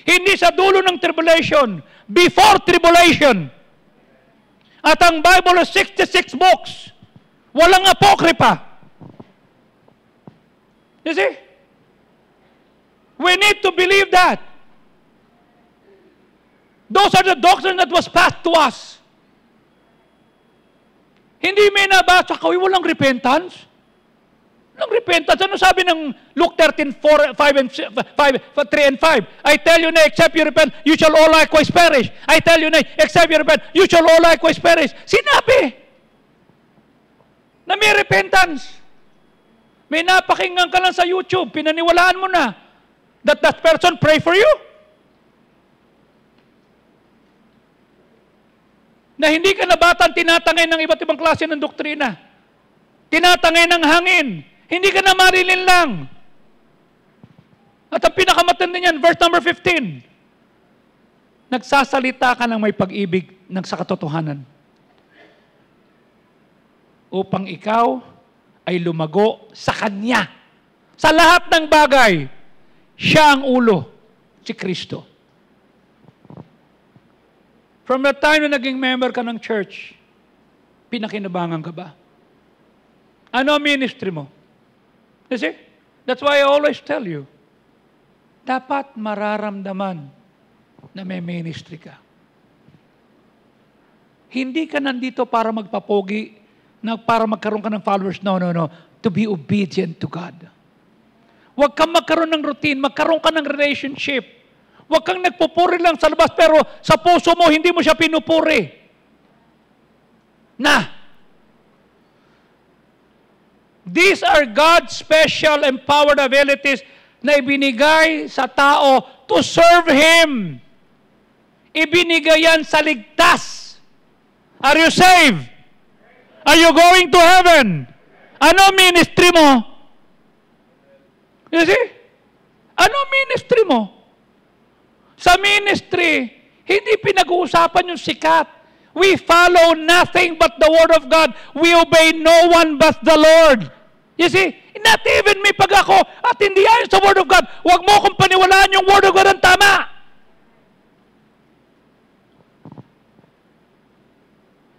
Hindi sa dulo ng tribulation. Before tribulation. At ang Bible is 66 books. Walang apokripa. You see? We need to believe that. Those are the doctrines that was passed to us. Hindi may nabasa ka, walang repentance. Walang repentance. Ano sabi ng Luke 13:3 and 5? I tell you na, except you repent, you shall all likewise perish. I tell you na, except you repent, you shall all likewise perish. Sinabi na may repentance. May napakinggan ka lang sa YouTube, pinaniwalaan mo na that that person pray for you. Na hindi ka na batang tinatangay ng iba't ibang klase ng doktrina. Tinatangay ng hangin. Hindi ka na marilin lang. At ang pinakamatanda niyan, verse number 15. Nagsasalita ka ng may pag-ibig ng sa katotohanan. Upang ikaw ay lumago sa Kanya. Sa lahat ng bagay, siya ang ulo, si Kristo. From the time na naging member ka ng church, pinakinabangan ka ba? Ano ang ministry mo? You see? That's why I always tell you, dapat mararamdaman na may ministry ka. Hindi ka nandito para magpapogi, na para magkaroon ka ng followers. No. To be obedient to God. Huwag kang magkaroon ng routine, magkaroon ka ng relationship. Huwag kang nagpupuri lang sa labas, pero sa puso mo, hindi mo siya pinupuri. These are God's special empowered abilities na ibinigay sa tao to serve Him. Ibinigay yan sa ligtas. Are you saved? Are you going to heaven? Ano ministry mo? You see? Ano ministry mo? Sa ministry, hindi pinag-uusapan yung sikat. We follow nothing but the Word of God. We obey no one but the Lord. You see? Not even me pag ako at hindi ayon sa Word of God, huwag mo akong paniwalaan yung Word of God ang tama.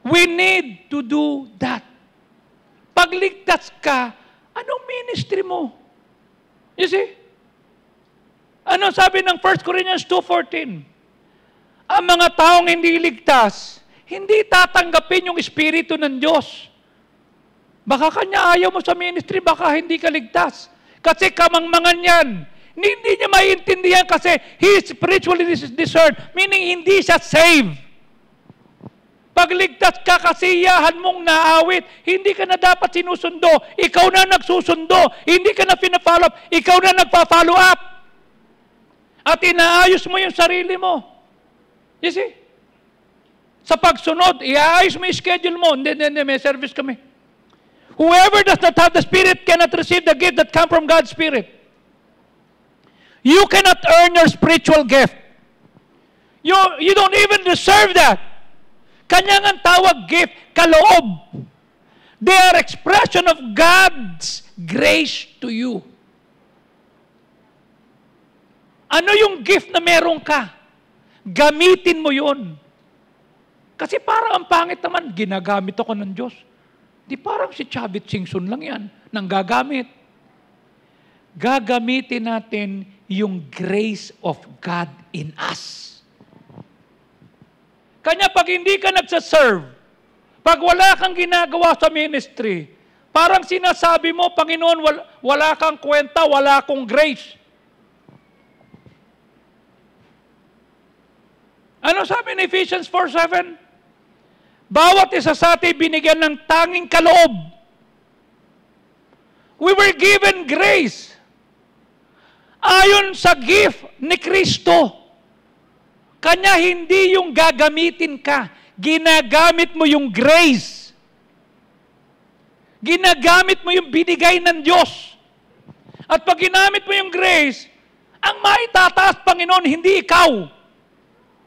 We need to do that. Pagligtas ka, anong ministry mo? You see? Ano sabi ng 1 Corinthians 2:14? Ang mga taong hindi ligtas, hindi tatanggapin yung Espiritu ng Diyos. Baka kanya ayaw mo sa ministry, baka hindi ka ligtas. Kasi kamangmangan yan. Hindi niya maiintindihan kasi he is spiritually discerned, meaning hindi siya saved. Pag ligtas ka, kasiyahan mong naawit, hindi ka na dapat sinusundo. Ikaw na nagsusundo. Hindi ka na pina-follow up. Ikaw na nagpa-follow up. At inaayos mo yung sarili mo. You see? Sa pagsunod, iaayos mo yung schedule mo. Hindi, may service kami. Whoever does not have the Spirit cannot receive the gift that come from God's Spirit. You cannot earn your spiritual gift. You don't even deserve that. Kanya ang tawag gift, kaloob. They are expression of God's grace to you. Ano yung gift na meron ka? Gamitin mo yun. Kasi parang ang pangit naman, ginagamit ako ng Diyos. Di parang si Chavit Singson lang yan, nang gagamit. Gagamitin natin yung grace of God in us. Kanya pag hindi ka nagsaserve, pag wala kang ginagawa sa ministry, parang sinasabi mo, Panginoon, wala kang kwenta, wala akong grace. Ano sabi ni Ephesians 4:7? Bawat isa sa atin binigyan ng tanging kaloob. We were given grace. Ayon sa gift ni Kristo. Kanya hindi yung gagamitin ka. Ginagamit mo yung grace. Ginagamit mo yung binigay ng Diyos. At pag ginamit mo yung grace, ang maitataas, Panginoon, hindi ikaw.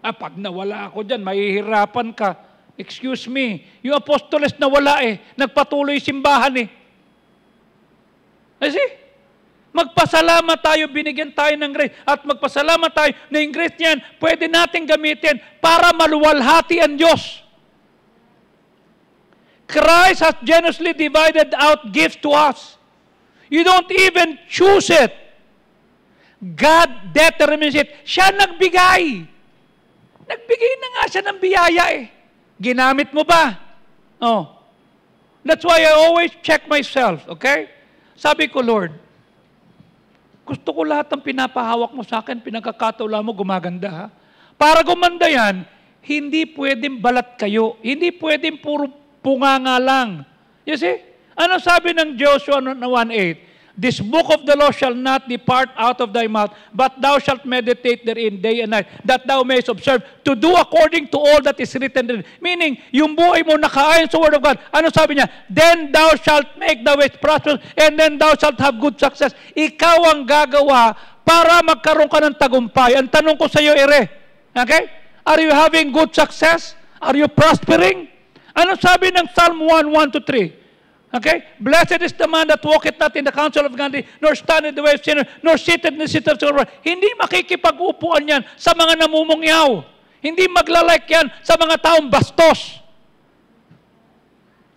Pag nawala ako dyan, mahihirapan ka. Excuse me, yung apostoles nawala nagpatuloy simbahan . See? Magpasalamat tayo, binigyan tayo ng grace. At magpasalamat tayo na yung grace niyan, pwede natin gamitin para maluwalhati ang Diyos. Christ has generously divided out gifts to us. You don't even choose it. God determines it. Siya nagbigay. Nagbigay na nga siya ng biyaya eh. Ginamit mo ba? Oh. That's why I always check myself, okay? Sabi ko, Lord, gusto ko lahat ng pinapahawak mo sa akin, pinagkakataula mo, gumaganda ha. Para gumanda yan, hindi pwedeng balat kayo. Hindi pwedeng puro punganga lang. You see? Ano sabi ng Joshua 1:8? This book of the law shall not depart out of thy mouth, but thou shalt meditate therein day and night, that thou mayest observe to do according to all that is written therein. Meaning, yung buhay mo nakaayon sa word of God. Ano sabi niya? Then thou shalt make thy ways prosperous, and then thou shalt have good success. Ikaw ang gagawa para magkaroon ka ng tagumpay. Ang tanong ko sa iyo, okay? Are you having good success? Are you prospering? Ano sabi ng Psalm 1:1-3? Okay? Blessed is the man that walketh not in the counsel of godly, nor standeth in the way of sinners, nor sitteth in the seat of sinners. Hindi makikipag-upuan yan sa mga namumungyaw. Hindi maglalike yan sa mga taong bastos.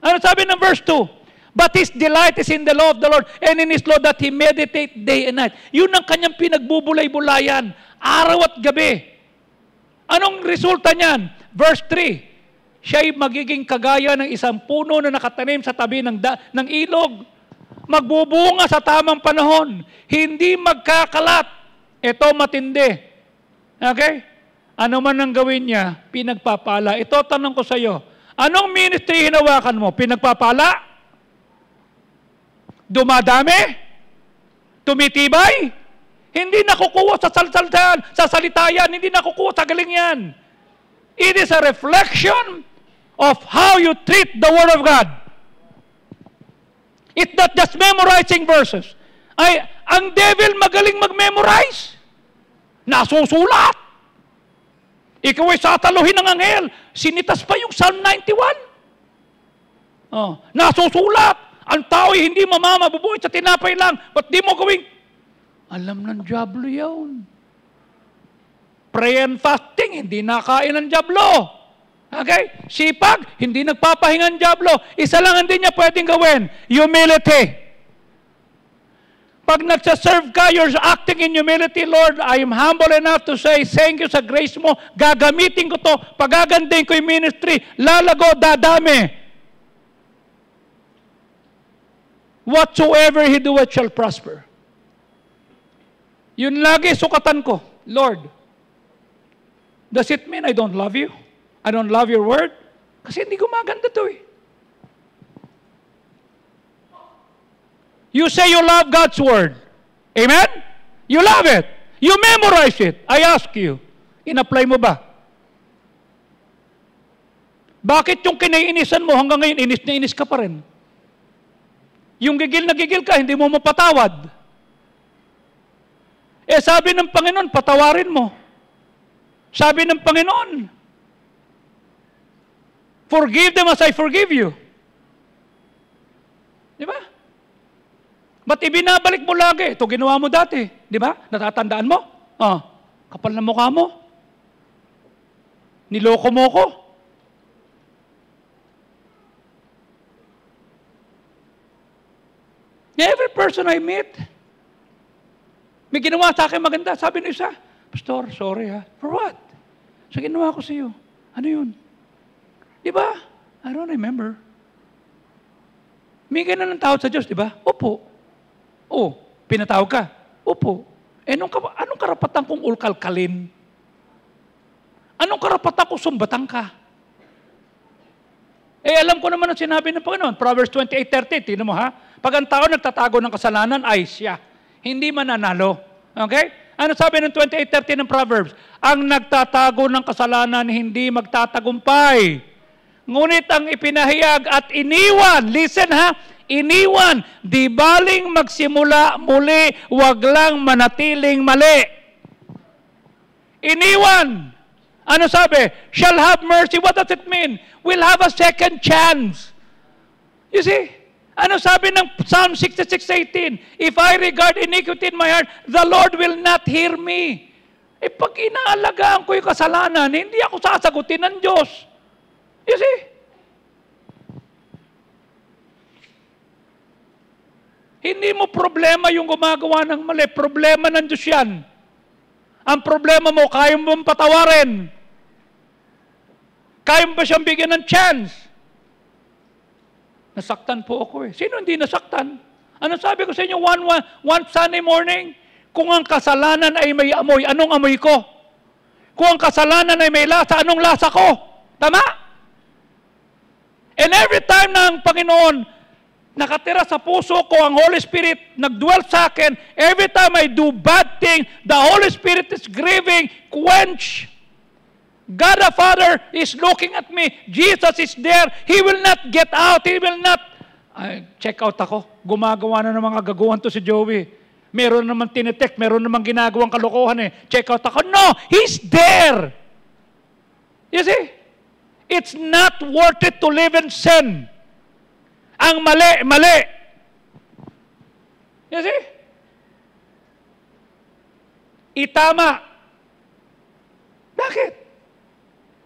Ano sabi ng verse 2? But his delight is in the law of the Lord, and in his law that he meditate day and night. Yun ang kanyang pinagbubulay-bulayan, araw at gabi. Anong resulta niyan? Verse 3. Siya'y magiging kagaya ng isang puno na nakatanim sa tabi ng ilog. Magbubunga sa tamang panahon. Hindi magkakalat. Ito matindi. Okay? Ano man ang gawin niya, pinagpapala. Ito tanong ko sa iyo. Anong ministry hinawakan mo? Pinagpapala? Dumadami? Tumitibay? Hindi nakukuha sa salsaltan, sa salita yan. Hindi nakukuha sa galing yan. It is a reflection of how you treat the Word of God. It's not just memorizing verses. Ang devil magaling mag-memorize. Nasusulat. Ikaw ay sataluhin ng anghel. Sinitas pa yung Psalm 91. Nasusulat. Ang tao ay hindi mamamabubuhay sa tinapay lang. Ba't di mo gawing? Alam ng diablo yun. Pray and fasting, hindi nakain ng diablo. Okay? Sipag, hindi nagpapahinga ng diablo. Isa lang hindi niya pwedeng gawin. Humility. Pag nagsaserve ka, you're acting in humility. Lord, I am humble enough to say, thank you sa grace mo. Gagamitin ko to. Pagagandahin ko yung ministry. Lalago, dadami. Whatsoever he doeth shall prosper. Yun lagi sukatan ko. Lord, does it mean I don't love you? I don't love your word? Kasi hindi gumaganda to eh. You say you love God's word. Amen? You love it. You memorize it. I ask you, in-apply mo ba? Bakit yung kinaiinisan mo hanggang ngayon, inis na inis ka pa rin? Yung gigil na gigil ka, hindi mo mapatawad. Sabi ng Panginoon, patawarin mo. Sabi ng Panginoon, forgive them as I forgive you. Di ba? Ba't ibinabalik mo lagi? Ito ginawa mo dati. Di ba? Natatandaan mo? Kapal na mukha mo. Niloko mo ko. Every person I meet, may ginawa sa akin maganda. Sabi ng isa, Pastor, sorry ha. For what? Sa ginawa ko sa iyo. Ano yun? Di ba? I don't remember. May ganun ng tawad sa Diyos, di ba? Opo. Pinatawag ka? Opo. Anong karapatan kong ulkalkalin? Anong karapatan kong sumbatan ka? Alam ko naman ang sinabi ng Panginoon. Proverbs 28:30, tingnan mo ha? Pag ang tao nagtatago ng kasalanan, ay siya. Hindi mananalo. Okay? Ano sabi ng 28:30 ng Proverbs? Ang nagtatago ng kasalanan, hindi magtatagumpay. Ngunit ang ipinahayag at iniwan, listen ha, iniwan, di baling magsimula muli, wag lang manatiling mali. Iniwan. Ano sabi? Shall have mercy. What does it mean? We'll have a second chance. You see? Ano sabi ng Psalm 66:18? If I regard iniquity in my heart, the Lord will not hear me. Pag inaalagaan ko yung kasalanan, hindi ako sasagutin ng Diyos. You see? Hindi mo problema yung gumagawa ng mali. Problema ng Diyos yan. Ang problema mo, kaya mo bang patawarin? Kaya mo ba siyang bigyan ng chance? Nasaktan po ako eh. Sino hindi nasaktan? Ano sabi ko sa inyo one Sunday morning? Kung ang kasalanan ay may amoy, anong amoy ko? Kung ang kasalanan ay may lasa, anong lasa ko? Tama? And every time na ang Panginoon nakatira sa puso ko, ang Holy Spirit nagdwell sa akin, every time I do bad thing, the Holy Spirit is grieving, quench. God the Father is looking at me. Jesus is there. He will not get out. He will not... check out ako. Gumagawa na ng mga gaguhan to si Joey. Meron naman tinetek, meron naman ginagawang kalokohan eh. Check out ako. No! He's there! You see? It's not worth it to live in sin. Ang mali, mali. You see? Itama. Bakit?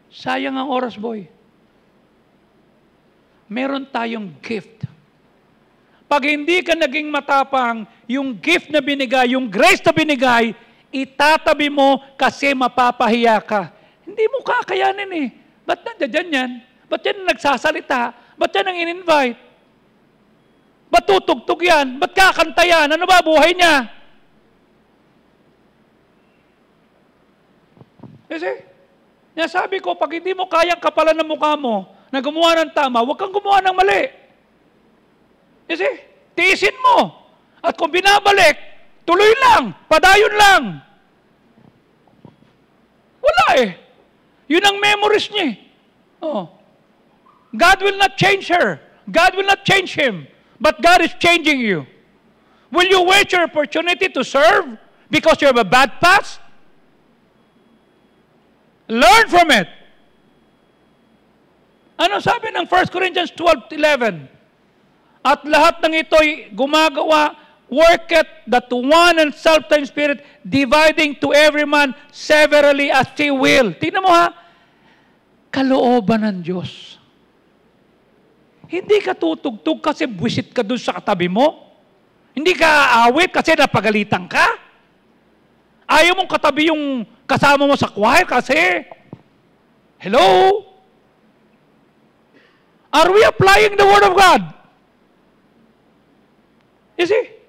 Sayang ang oras, boy. Meron tayong gift. Pag hindi ka naging matapang, yung gift na binigay, yung grace na binigay, itatabi mo kasi mapapahiya ka. Hindi mo kakayanin eh. Ba't nandiyan yan? Ba't yan ang nagsasalita? Ba't yan ang in-invite? Ba't tutugtog yan? Ba't kakanta yan? Ano ba buhay niya? Kasi, sabi ko, pag hindi mo kayang kapalan ng mukha mo na gumawa ng tama, huwag kang gumawa ng mali. Kasi, tiisin mo. At kung binabalik, tuloy lang, padayon lang. Wala eh. Yun ang memories niya. Oh. God will not change her. God will not change him. But God is changing you. Will you wait your opportunity to serve because you have a bad past? Learn from it. Ano sabi ng 1 Corinthians 12:11? At lahat ng ito'y gumagawa, worketh that one and self-same Spirit, dividing to every man severally as he will. Tingnan mo ha, kalooban ng Diyos. Hindi ka tutugtog kasi buwisit ka dun sa katabi mo. Hindi ka aawit kasi napagalitan ka. Ayaw mong katabi yung kasama mo sa choir kasi, hello? Are we applying the Word of God? You see?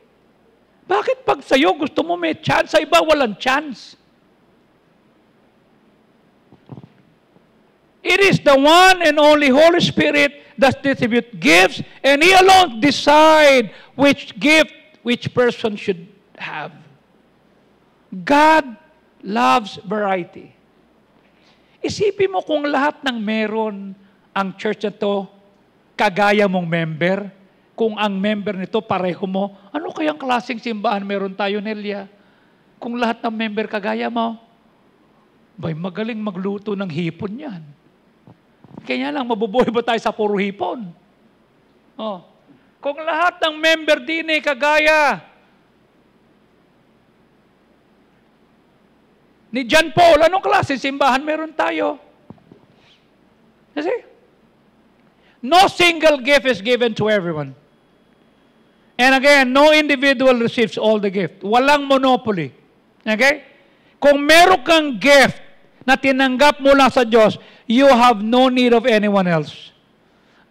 Bakit pag sa'yo gusto mo may chance, sa iba walang chance? It is the one and only Holy Spirit that distributes gifts, and He alone decide which gift which person should have. God loves variety. Isipin mo kung lahat ng meron ang church na to, kagaya mong member, kung ang member nito pareho mo, ano kayang klaseng simbahan meron tayo, Nelia? Kung lahat ng member kagaya mo, bay, magaling magluto ng hipon yan. Kaya lang, mabubuhay ba tayo sa puro hipon? Oh. Kung lahat ng member din ay kagaya ni John Paul, anong klase simbahan meron tayo? Kasi, no single gift is given to everyone. And again, no individual receives all the gift. Walang monopoly. Okay? Kung meron kang gift na tinanggap mula sa Diyos, you have no need of anyone else.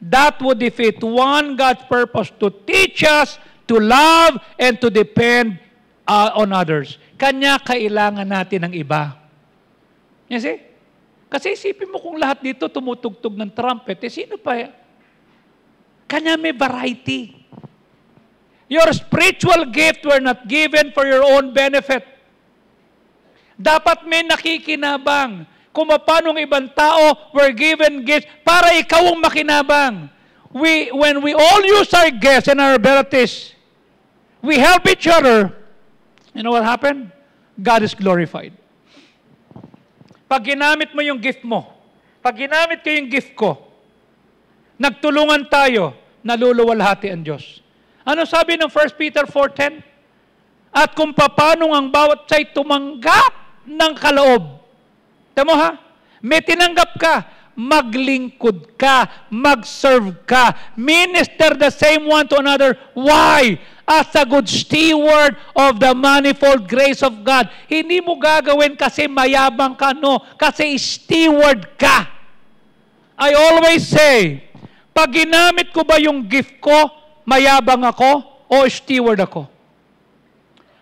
That would defeat God's purpose to teach us to love and to depend on others. Kanya kailangan natin ng iba. You see? Kasi isipin mo kung lahat dito tumutugtog ng trumpet, sino pa? Kanya may variety. Your spiritual gift were not given for your own benefit. Dapat may nakikinabang. Kung paano ng ibang tao were given gifts para ikaw ang makinabang. When we all use our gifts and our abilities, we help each other. You know what happened? God is glorified. Pag ginamit mo yung gift mo, pag ginamit ko yung gift ko, nagtulungan tayo, naluluwalhati ang Diyos. Ano sabi ng 1 Peter 4:10? At kung paano ang bawat siya'y tumanggap ng kaloob. Tama ha? May tinanggap ka, maglingkod ka, mag-serve ka, minister the same one to another. Why? As a good steward of the manifold grace of God. Hindi mo gagawin kasi mayabang ka, no? Kasi steward ka. I always say, pag ginamit ko ba yung gift ko, mayabang ako o steward ako?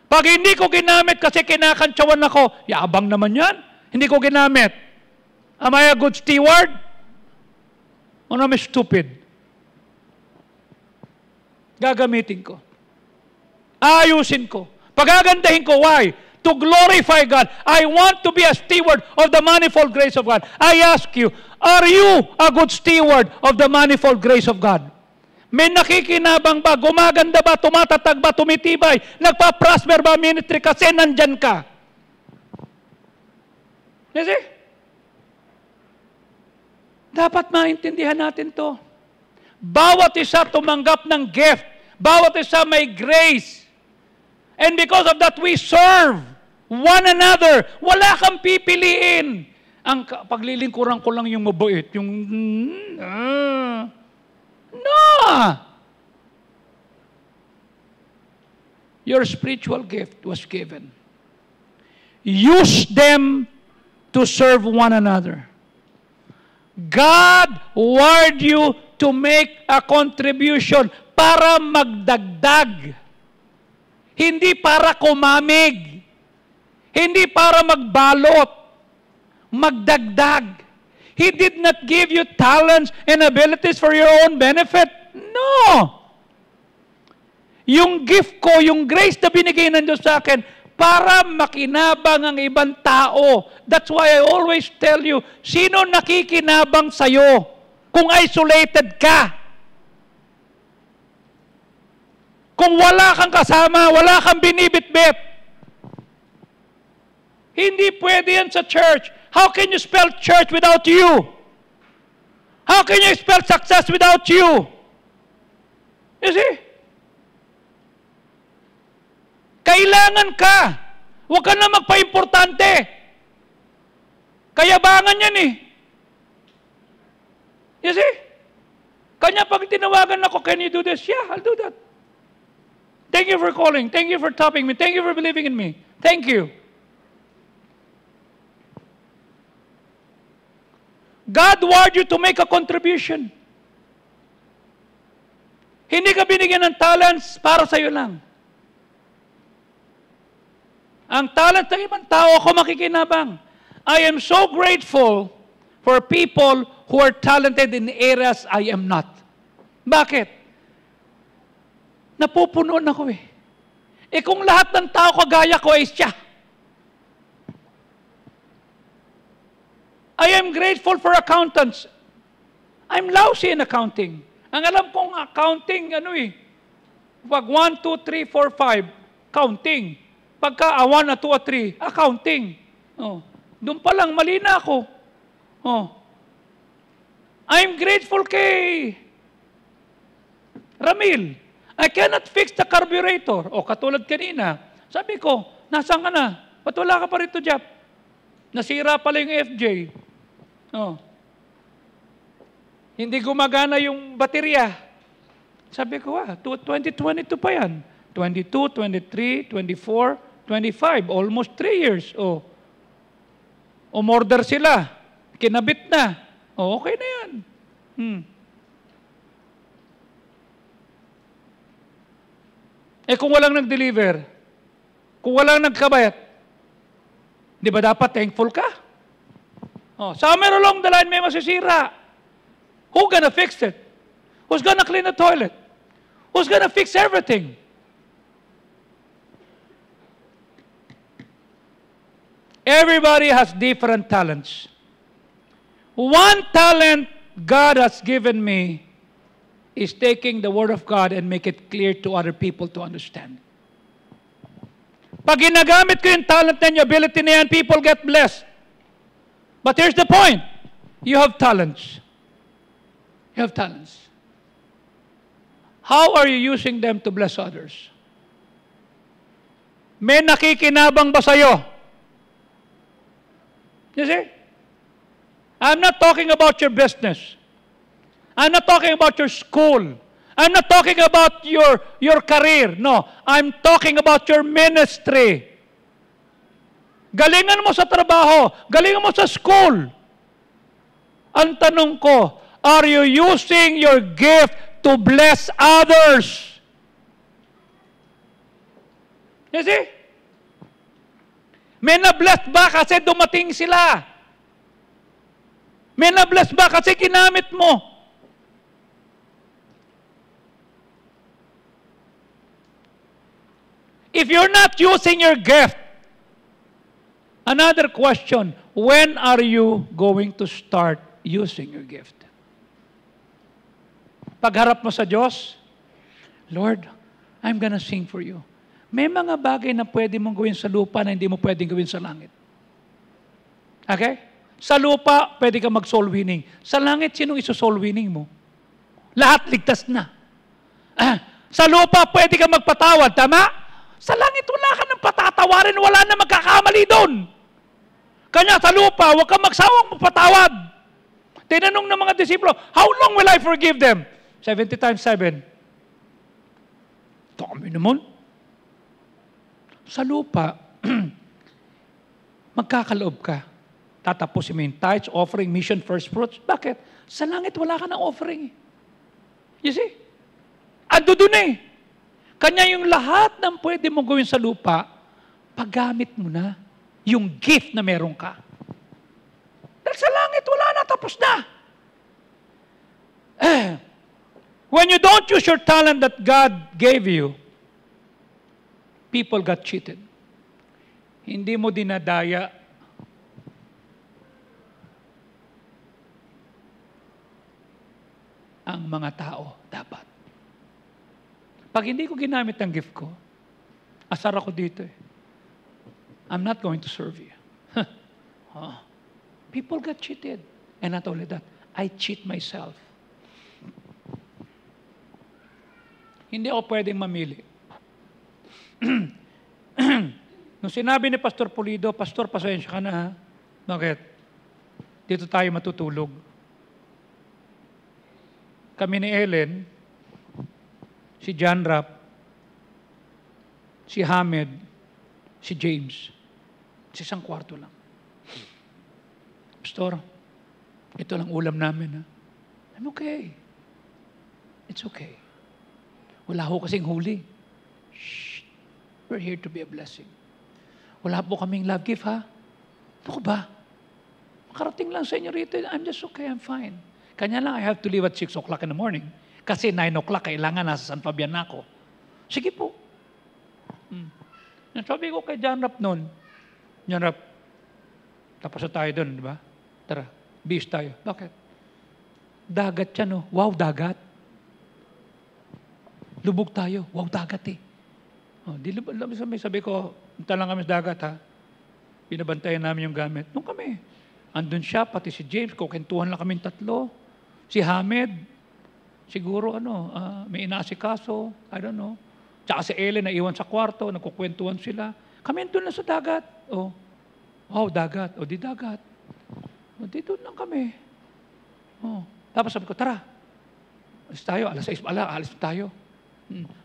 Pag hindi ko ginamit kasi kinakantsawan ako, yabang naman yan. Hindi ko ginamit. Am I a good steward? O am I stupid? Gagamitin ko. Ayusin ko. Pagagandahin ko. Why? To glorify God. I want to be a steward of the manifold grace of God. I ask you, are you a good steward of the manifold grace of God? May nakikinabang ba? Gumaganda ba? Tumatatag ba? Tumitibay? Nagpa-prosper ba ministry kasi nandyan ka? You see? Dapat maintindihan natin to. Bawat isa tumanggap ng gift. Bawat isa may grace. And because of that, we serve one another. Wala kang pipiliin. Ang paglilingkuran ko lang yung mabait. Yung, no! Your spiritual gift was given. Use them to serve one another. God wired you to make a contribution para magdagdag. Hindi para kumamig. Hindi para magbalot. Magdagdag. He did not give you talents and abilities for your own benefit. No! Yung gift ko, yung grace na binigay ng Diyos sa akin, para makinabang ang ibang tao. That's why I always tell you, sino nakikinabang sa'yo kung isolated ka? Kung wala kang kasama, wala kang binibitbit. Hindi pwede yan sa church. How can you spell church without you? How can you spell success without you? You see? Kailangan ka. Huwag ka na magpa-importante. Kayabangan yan eh. You see? Kanya pag tinawagan ako, can you do this? Yeah, I'll do that. Thank you for calling. Thank you for topping me. Thank you for believing in me. Thank you. God wired you to make a contribution. Hindi ka binigyan ng talents para sa'yo lang. Ang talent ng ibang tao, ako makikinabang. I am so grateful for people who are talented in areas I am not. Bakit? Napupunuan ako eh. Eh kung lahat ng tao kagaya ko ay siya. I am grateful for accountants. I'm lousy in accounting. Ang alam kong accounting, pag 1, 2, 3, 4, 5, counting. Pagka 1, 2, 3, accounting. Oh. Doon pa lang, mali na ako. Oh. I'm grateful kay Ramil. I cannot fix the carburetor. O katulad kanina, sabi ko, nasaan ka na? Ba't wala ka pa rito, Jap? Nasira pala yung FJ. Oh. Hindi gumagana yung baterya. Sabi ko, 2022 pa yan. 22, 23, 24, 25. Almost 3 years. Oh. Umorder sila. Kinabit na. Oh, okay na yan. Eh kung walang nag-deliver, kung walang nagkabayat, di ba dapat thankful ka? Oh, somewhere along the line may masisira. Who's gonna fix it? Who's gonna clean the toilet? Who's gonna fix everything? Everybody has different talents. One talent God has given me is taking the Word of God and make it clear to other people to understand. Pag ginagamit ko yung talent na yung ability na yan, people get blessed. But here's the point. You have talents. You have talents. How are you using them to bless others? May nakikinabang ba sa'yo? You see? I'm not talking about your business. I'm not talking about your school. I'm not talking about your career. No, I'm talking about your ministry. Galingan mo sa trabaho. Galingan mo sa school. Ang tanong ko, are you using your gift to bless others? You see? May na-bless ba kasi dumating sila? May na-bless ba kasi ginamit mo? If you're not using your gift, another question, when are you going to start using your gift? Pagharap mo sa Diyos, Lord, I'm gonna sing for you. May mga bagay na pwede mong gawin sa lupa na hindi mo pwedeng gawin sa langit. Okay? Sa lupa, pwede ka mag-soul winning. Sa langit, sinong iso-soul winning mo? Lahat ligtas na. Sa lupa, pwede ka magpatawad. Tama? Sa langit, wala ka nang patatawarin. Wala na magkakamali doon. Kanya sa lupa, huwag ka magsawang magpatawad. Tinanong ng mga disipulo, how long will I forgive them? 70 times 7. Dami naman. Sa lupa, magkakaloob ka. Tatapusin mo yung tithes, offering, mission, first fruits. Bakit? Sa langit, wala ka ng offering. You see? Ando dun eh. Kanya yung lahat ng pwede mong gawin sa lupa, paggamit mo na yung gift na meron ka. Dahil sa langit, wala na, tapos na. When you don't use your talent that God gave you, people got cheated. Hindi mo dinadaya ang mga tao dapat. Pag hindi ko ginamit ang gift ko, asar ako dito eh. I'm not going to serve you. People got cheated. And not only that, I cheat myself. Hindi ako pwedeng mamili. Nung sinabi ni Pastor Pulido, Pastor, pasensya ka na ha. Bakit? Dito tayo matutulog. Kami ni Ellen, si John Rapp, si Hamed, si James. Sa isang kwarto lang. Pastor, ito lang ulam namin ha. I'm okay. It's okay. Wala ho kasing huli. Shh. We're here to be a blessing. Wala po kaming love gift, ha? Ano ba? Makarating lang sa inyo rito. I'm just okay, I'm fine. Kanya lang, I have to leave at 6 o'clock in the morning. Kasi 9 o'clock, kailangan nasa San Fabian na ako. Sige po. Sabi ko kay John Rapp noon, John Rapp, tapos na tayo doon, di ba? Tara, bis tayo. Bakit? Dagat yan, no? Wow, dagat. Lubog tayo. Wow, dagat eh. Sabi ko, punta lang kami sa dagat ha. Binabantayan namin yung gamit. Nung kami, andun siya, pati si James, kukentuhan lang kami tatlo. Si Hamed, siguro may inaasikaso, I don't know. Tsaka si Ellen na iwan sa kwarto, nagkukwentuhan sila. Kami andun lang sa dagat. Oh, wow, dagat. O, di dagat. O, dito lang kami. Oh. Tapos sabi ko, tara. Alis tayo, alas 6 pala, alis tayo.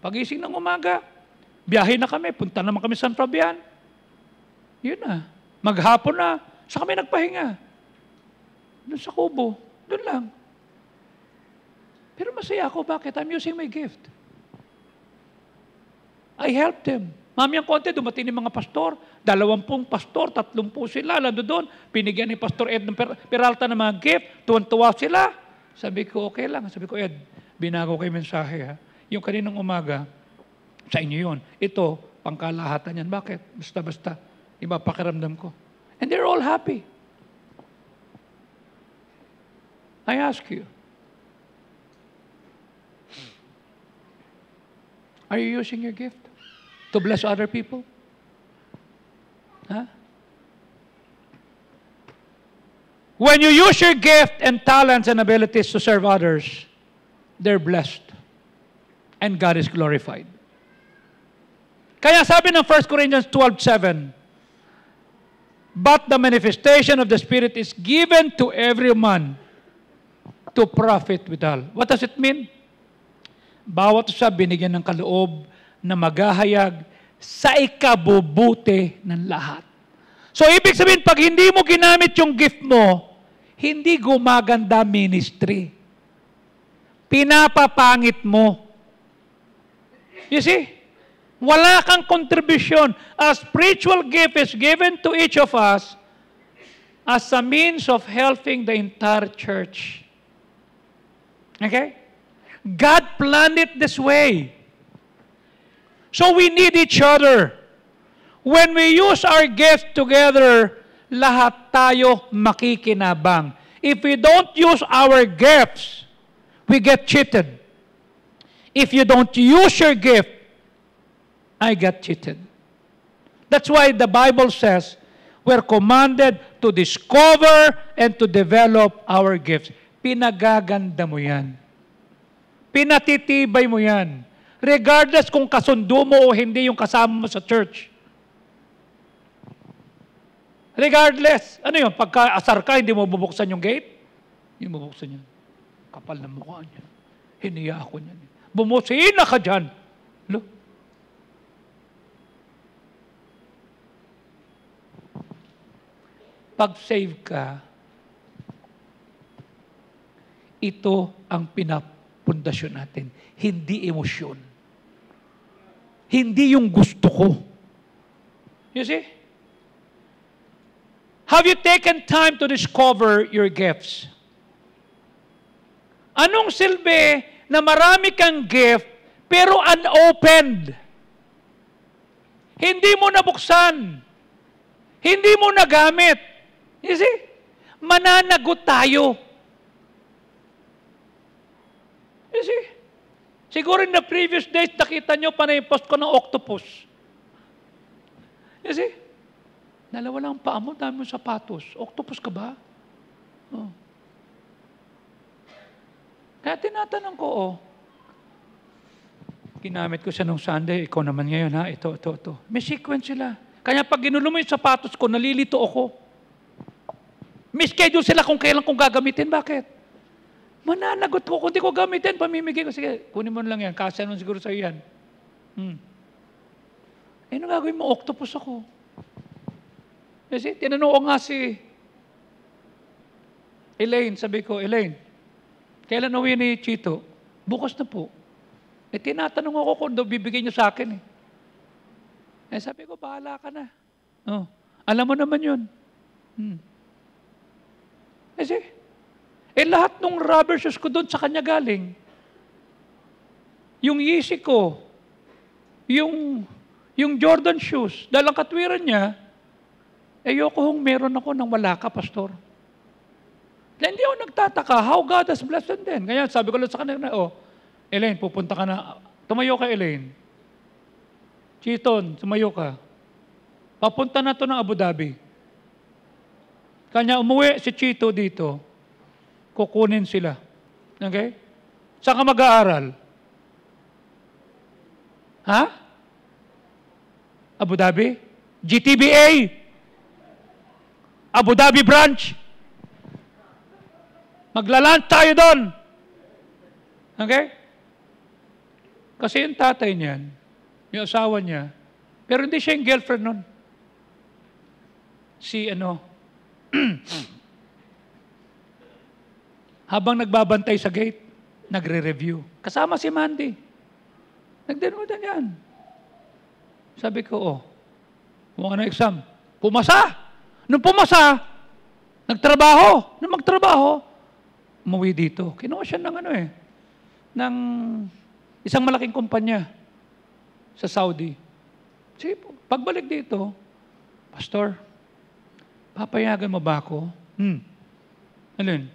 Pagising ng umaga, biyahe na kami, punta naman kami San Fabian. Yun na. Maghapon na, sa kami nagpahinga. Doon sa kubo, doon lang. Pero masaya ako, bakit? I'm using my gift. I helped them. Mamayang konti, dumating ni mga pastor, 20 pastor, 30 sila, lalo doon, pinigyan ni Pastor Ed ng Peralta ng mga gift, tuwan-tuwa sila. Sabi ko, okay lang. Sabi ko, Ed, binago kayo mensahe ha. Yung kaninang umaga, sa inyo yun. Ito, pangkalahatan yan. Bakit? Basta-basta. Iba pakiramdam ko. And they're all happy. I ask you, are you using your gift to bless other people? Huh? When you use your gift and talents and abilities to serve others, they're blessed. and God is glorified. Kaya sabi ng 1 Corinthians 12:7, but the manifestation of the Spirit is given to every man to profit withal. What does it mean? Bawat isa binigyan ng kaloob na maghahayag sa ikabubuti ng lahat. So, ibig sabihin, pag hindi mo ginamit yung gift mo, hindi gumaganda ministry. Pinapapangit mo. You see? Wala kang contribution. A spiritual gift is given to each of us as a means of helping the entire church. Okay? God planned it this way. So we need each other. When we use our gifts together, lahat tayo makikinabang. If we don't use our gifts, we get cheated. If you don't use your gift, I get cheated. That's why the Bible says we're commanded to discover and to develop our gifts. Pinagaganda mo yan. Pinatitibay mo yan. Regardless kung kasundo mo o hindi yung kasama mo sa church. Regardless. Ano yun? Pagka-asar ka, hindi mo bubuksan yung gate? Hindi mo bubuksan yan. Kapal na mukha niya. Hiniya ako niyan. Bumusina ka dyan. Look. Pag-save ka, ito ang pinapundasyon natin. Hindi emosyon. Hindi yung gusto ko. You see? Have you taken time to discover your gifts? Anong silbi na marami kang gift pero unopened? Hindi mo nabuksan. Hindi mo nagamit. You see? Mananagot tayo. You see? Siguro in the previous days, nakita nyo pa na post ko ng octopus. You see? Dalawa lang ang paa mo, dami mo sapatos. Octopus ka ba? Oh. Kaya tinatanong ko, ginamit ko siya nung Sunday, ikaw naman ngayon ha, ito. May sequence sila. Kaya pag ginulo mo yung sapatos ko, nalilito ako. May schedule sila kung kailan kong gagamitin. Bakit? Mananagot ko. Kung di ko gamitin, pamimigay ko. Sige, kunin mo lang yan. Kasi nun siguro sa'yo yan. Ano gagawin mo? Octopus ako. Kasi tinanong ko nga si Elaine. Sabi ko, Elaine, kailan uwi ni Chito? Bukas na po. Tinatanong ako kung bibigay niyo sa akin. Sabi ko, bahala ka na. Alam mo naman yun. Kasi, lahat ng rubber shoes ko doon sa kanya galing. Yung Yeezy ko, yung Jordan shoes, dahil ang katwiran niya, ayoko hong meron ako nang wala ka, pastor. Kaya hindi ako nagtataka, how God has blessed them din. Kaya sabi ko lang sa kanila, Elaine, pupunta ka na. Tumayo ka, Elaine. Chiton, tumayo ka. Papunta na to ng Abu Dhabi. Kanya umuwi si Chito dito, kukunin sila. Okay? Saan ka mag-aaral? Ha? Abu Dhabi? GTBA? Abu Dhabi branch? Magla-lunch tayo doon. Okay? Kasi yung tatay niyan, yung asawa niya, pero hindi siya yung girlfriend nun. Habang nagbabantay sa gate, nagre-review. Kasama si Mandy. Nagdenodan yan. Sabi ko, kung ano exam? Pumasa! Nung pumasa, nagtrabaho. Nung magtrabaho, umuwi dito. Kinuha siya ng ng isang malaking kumpanya sa Saudi. Sige po, pagbalik dito, Pastor, papayagan mo ba ako? Alin?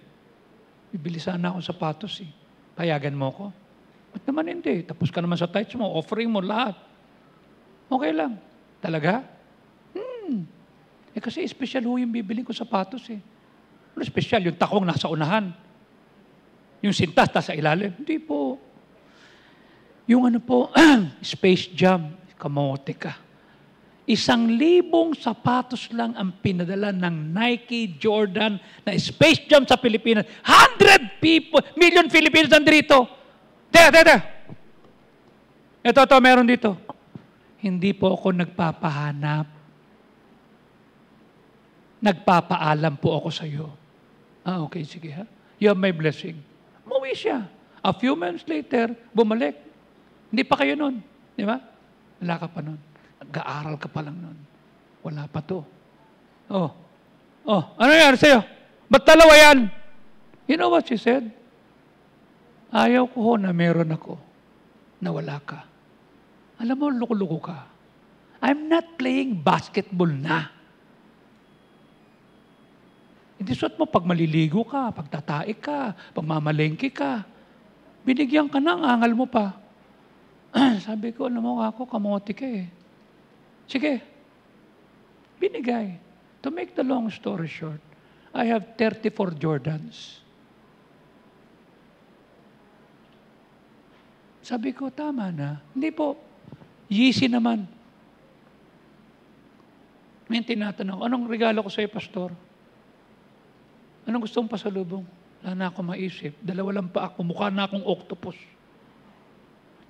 Bibili sana ako sapatos Payagan mo ko? Ba't naman hindi? Tapos ka naman sa tithes mo, offering mo lahat. Okay lang. Talaga? Kasi special yung bibili ko sapatos Ano special? Yung takong nasa unahan. Yung sintas nasa ilalim. Hindi po. Yung ano po, Space Jam, kamote ka. 1,000 sapatos lang ang pinadala ng Nike, Jordan, na Space Jam sa Pilipinas. 100 million Filipinos nandito. Teka. Ito, meron dito. Hindi po ako nagpapahanap. Nagpapaalam po ako sa iyo. Okay, sige ha. You have my blessing. Umuwi siya. A few months later, bumalik. Hindi pa kayo nun. Di ba? Wala ka pa nun. Nag-aaral ka pa lang nun. Wala pa to. Ano yan sa'yo? Ba't dalawa yan? You know what she said? Ayaw ko na meron ako na wala ka. Alam mo, loko-loko ka. I'm not playing basketball na. Hindi suot mo pag maliligo ka, pag tataik ka, pag mamalengke ka. Binigyan ka na, angal mo pa. Sabi ko, alam mo ako, kamote ka eh. Sige, binigay. To make the long story short, I have 34 Jordans. Sabi ko, tama na. Hindi po, Yeezy naman. May tinatanong, anong regalo ko sa'yo, Pastor? Anong gusto mong pasalubong? Wala na ako maisip. Dalawa lang pa ako, mukha na akong octopus.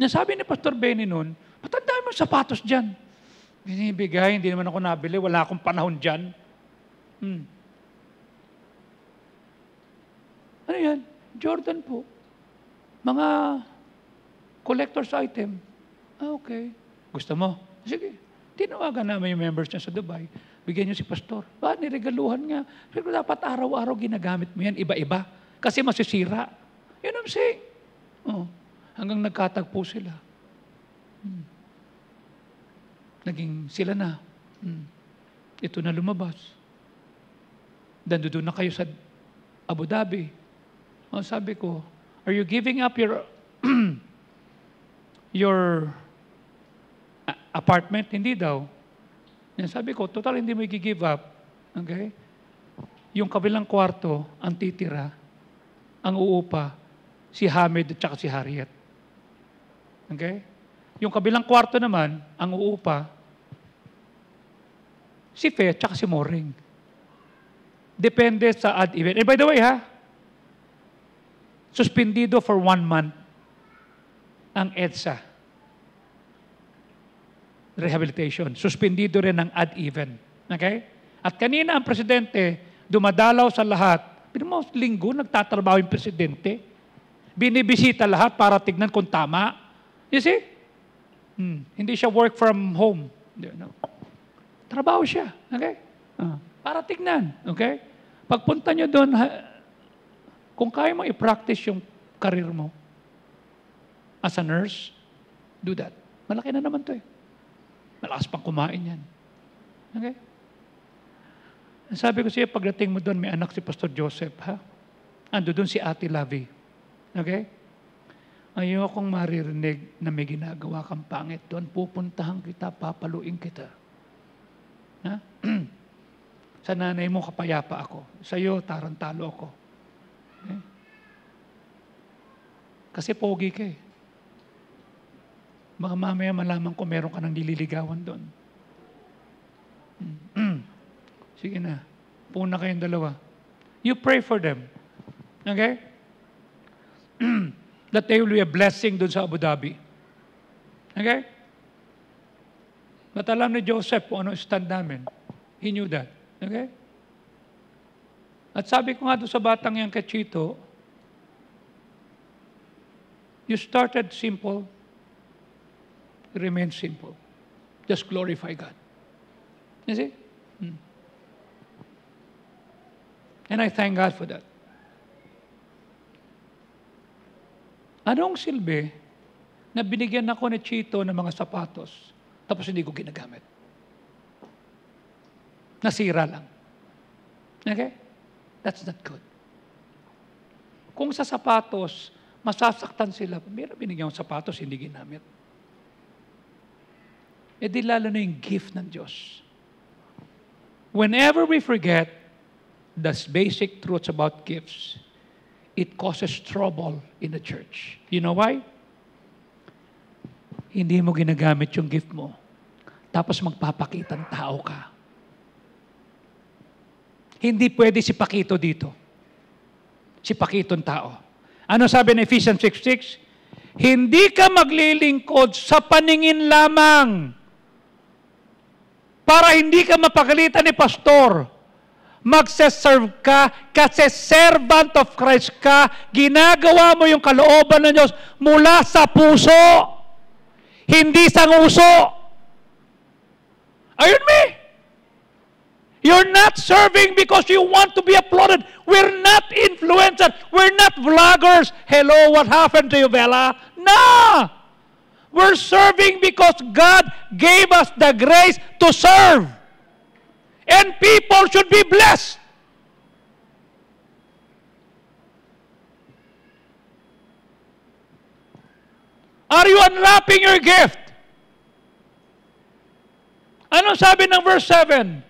Nasabi ni Pastor Benny noon, patanda mo sapatos dyan. Binibigay, hindi naman ako nabili, wala akong panahon dyan. Ano yan? Jordan po. Mga collector's item. Okay. Gusto mo? Sige. Tinawagan namin yung members niya sa Dubai. Bigyan niyo si Pastor. Niregaluhan nga. Pero dapat araw-araw ginagamit mo yan, iba-iba. Kasi masisira. Yun ang saying. Hanggang nagkatagpo sila. Naging sila na. Ito na lumabas. Doon na kayo sa Abu Dhabi. Sabi ko, are you giving up your your apartment? Hindi daw. Sabi ko, total hindi mo i-give up. Okay? Yung kabilang kwarto, ang titira, ang uupa, si Hamid at saka si Harriet. Okay? Yung kabilang kwarto naman, ang uupa, si Fe at saka si Moring. Depende sa ad event. By the way suspendido for 1 month ang EDSA. Rehabilitation. Suspendido rin ang ad event. Okay? At kanina ang presidente, dumadalaw sa lahat. Pero mo, linggo, nagtatrabaho yung presidente. Binibisita lahat para tignan kung tama. You see? Hindi siya work from home. No. Trabaho siya. Okay? Para tignan. Okay? Pagpunta nyo doon, kung kaya mo i-practice yung career mo as a nurse, do that. Malaki na naman to eh. Malakas pang kumain yan. Okay? Sabi ko siya, pagdating mo doon, may anak si Pastor Joseph, ha? Ando doon si Ate Lavi. Okay? Ayokong maririnig na may ginagawa kang pangit doon. Pupuntahan kita, papaluin kita. Ha? Sa nanay mo, kapayapa ako. Sa iyo, tarantalo ako. Okay? Kasi pogi ka eh. Baka mamaya malaman ko meron ka ng nililigawan doon. Sige na. Puna kayong dalawa. You pray for them. Okay? That they will be a blessing doon sa Abu Dhabi. Okay? But alam ni Joseph kung ano stand namin. He knew that. Okay? At sabi ko nga doon sa batang yan kay Chito, you started simple, remain simple. Just glorify God. You see? And I thank God for that. Anong silbi na binigyan ako ni Chito ng mga sapatos tapos hindi ko ginagamit? Nasira lang. Okay? That's not good. Kung sa sapatos, masasaktan sila. Meron binigyan ng sapatos, hindi ginamit. E di lalo na yung gift ng Diyos. Whenever we forget the basic truths about gifts, it causes trouble in the church. You know why? hindi mo ginagamit yung gift mo, tapos magpapakitang tao ka. Hindi pwede si Pakito dito. Si Pakitong tao. Ano sabi ng Ephesians 6:6? Hindi ka maglilingkod sa paningin lamang para hindi ka mapagalitan ni pastor. Magse-serve ka kasi servant of Christ ka. Ginagawa mo yung kalooban ng Diyos mula sa puso. Hindi sa nguso. Ayun me. You're not serving because you want to be applauded. We're not influencers. We're not vloggers. Hello, what happened to you, Bella? No! We're serving because God gave us the grace to serve. And people should be blessed. Are you unwrapping your gift? Ano sabi ng verse 7?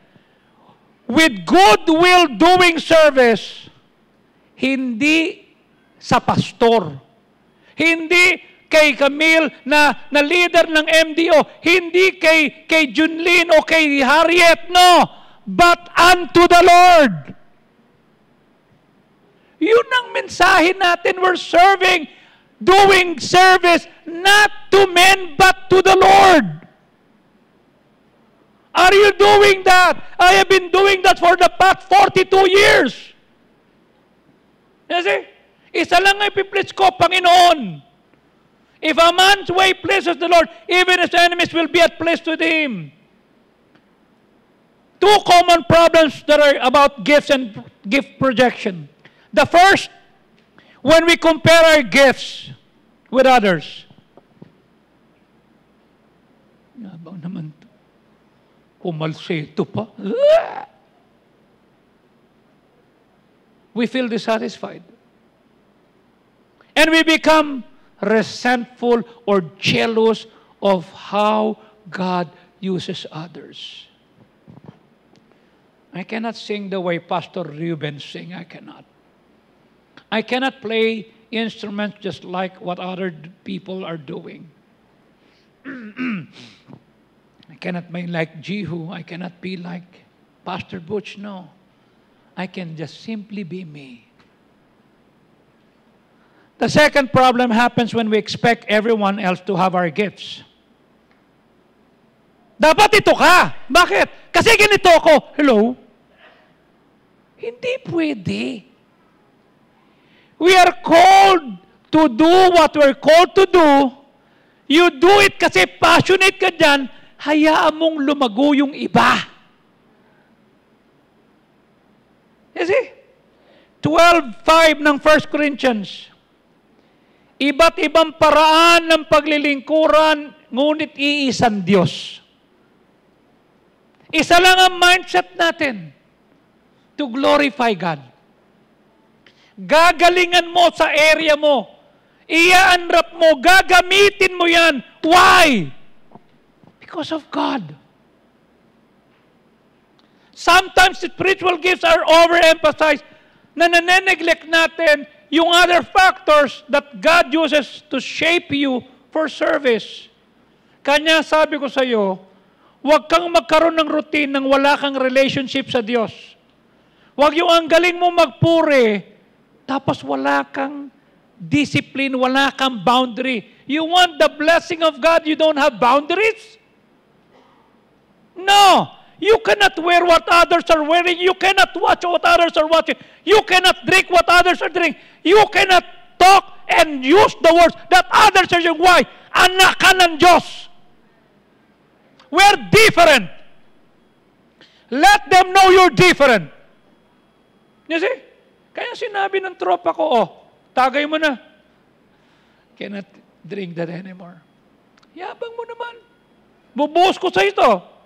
With good will doing service, hindi sa pastor, hindi kay Camille na leader ng MDO, hindi kay Junlin o kay Harriet, no, but unto the Lord. Yun ang mensahe natin. We're serving, doing service, not to men, but to the Lord. Are you doing that? I have been doing that for the past 42 years. Kasi, isa lang ay piplis ko, Panginoon. If a man's way pleases the Lord, even his enemies will be at place with him. Two common problems that are about gifts and gift projection. The first, when we compare our gifts with others. Yabang naman to. Pumalseto pa. We feel dissatisfied. And we become resentful or jealous of how God uses others. I cannot sing the way Pastor Ruben sing. I cannot. I cannot play instruments just like what other people are doing. I cannot be like Jehu. I cannot be like Pastor Butch. No. I can just simply be me. The second problem happens when we expect everyone else to have our gifts. Dapat ito ka. Bakit? Kasi ganito ako. Hello? Hindi pwede. We are called to do what we're called to do. You do it kasi passionate ka dyan, hayaan mong lumago yung iba. You see? 12:5 ng 1 Corinthians. Iba't ibang paraan ng paglilingkuran, ngunit iisang Diyos. Isa lang ang mindset natin, to glorify God. Gagalingan mo sa area mo. Ia-unwrap mo, gagamitin mo yan. Why? Because of God. Sometimes spiritual gifts are overemphasized na naneneglect natin yung other factors that God uses to shape you for service. Kanya sabi ko sa iyo, huwag kang magkaroon ng routine nang wala kang relationship sa Diyos. Huwag yung ang galing mo magpuri, tapos wala kang discipline, wala kang boundary. You want the blessing of God, you don't have boundaries? No! You cannot wear what others are wearing. You cannot watch what others are watching. You cannot drink what others are drinking. You cannot talk and use the words that others are using. Why? Anak ka ng Diyos. We're different. Let them know you're different. You see? Kaya sinabi ng tropa ko, tagay mo na. Cannot drink that anymore. Yabang mo naman. Bubuhos ko sa ito.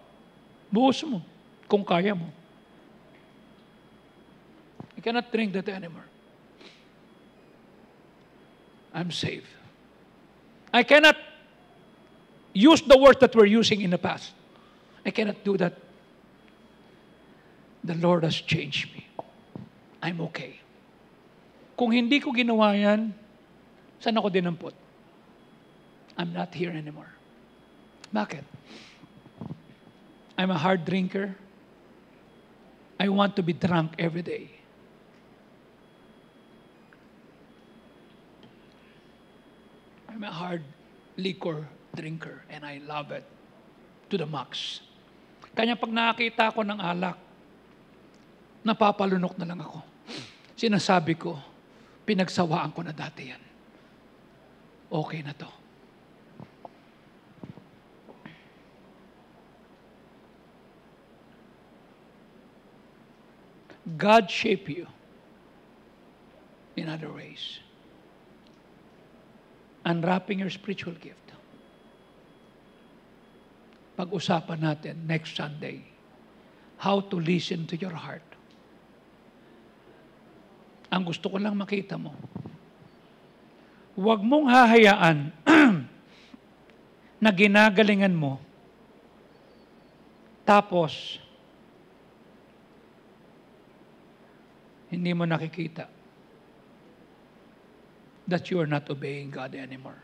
Buhos mo, kung kaya mo. You cannot drink that anymore. I'm safe. I cannot use the words that we're using in the past. I cannot do that. The Lord has changed me. I'm okay. Kung hindi ko ginawa yan, saan ako dinampot? I'm not here anymore. Bakit? I'm a hard drinker. I want to be drunk every day. I'm a hard liquor drinker and I love it to the max. Kanya pag nakakita ko ng alak, napapalunok na lang ako. Sinasabi ko, pinagsawaan ko na dati yan. Okay na to. God shape you in other ways. Unwrapping your spiritual gift. Pag-usapan natin next Sunday, how to listen to your heart. Ang gusto ko lang makita mo, huwag mong hahayaan na ginagalingan mo, tapos hindi mo nakikita that you are not obeying God anymore.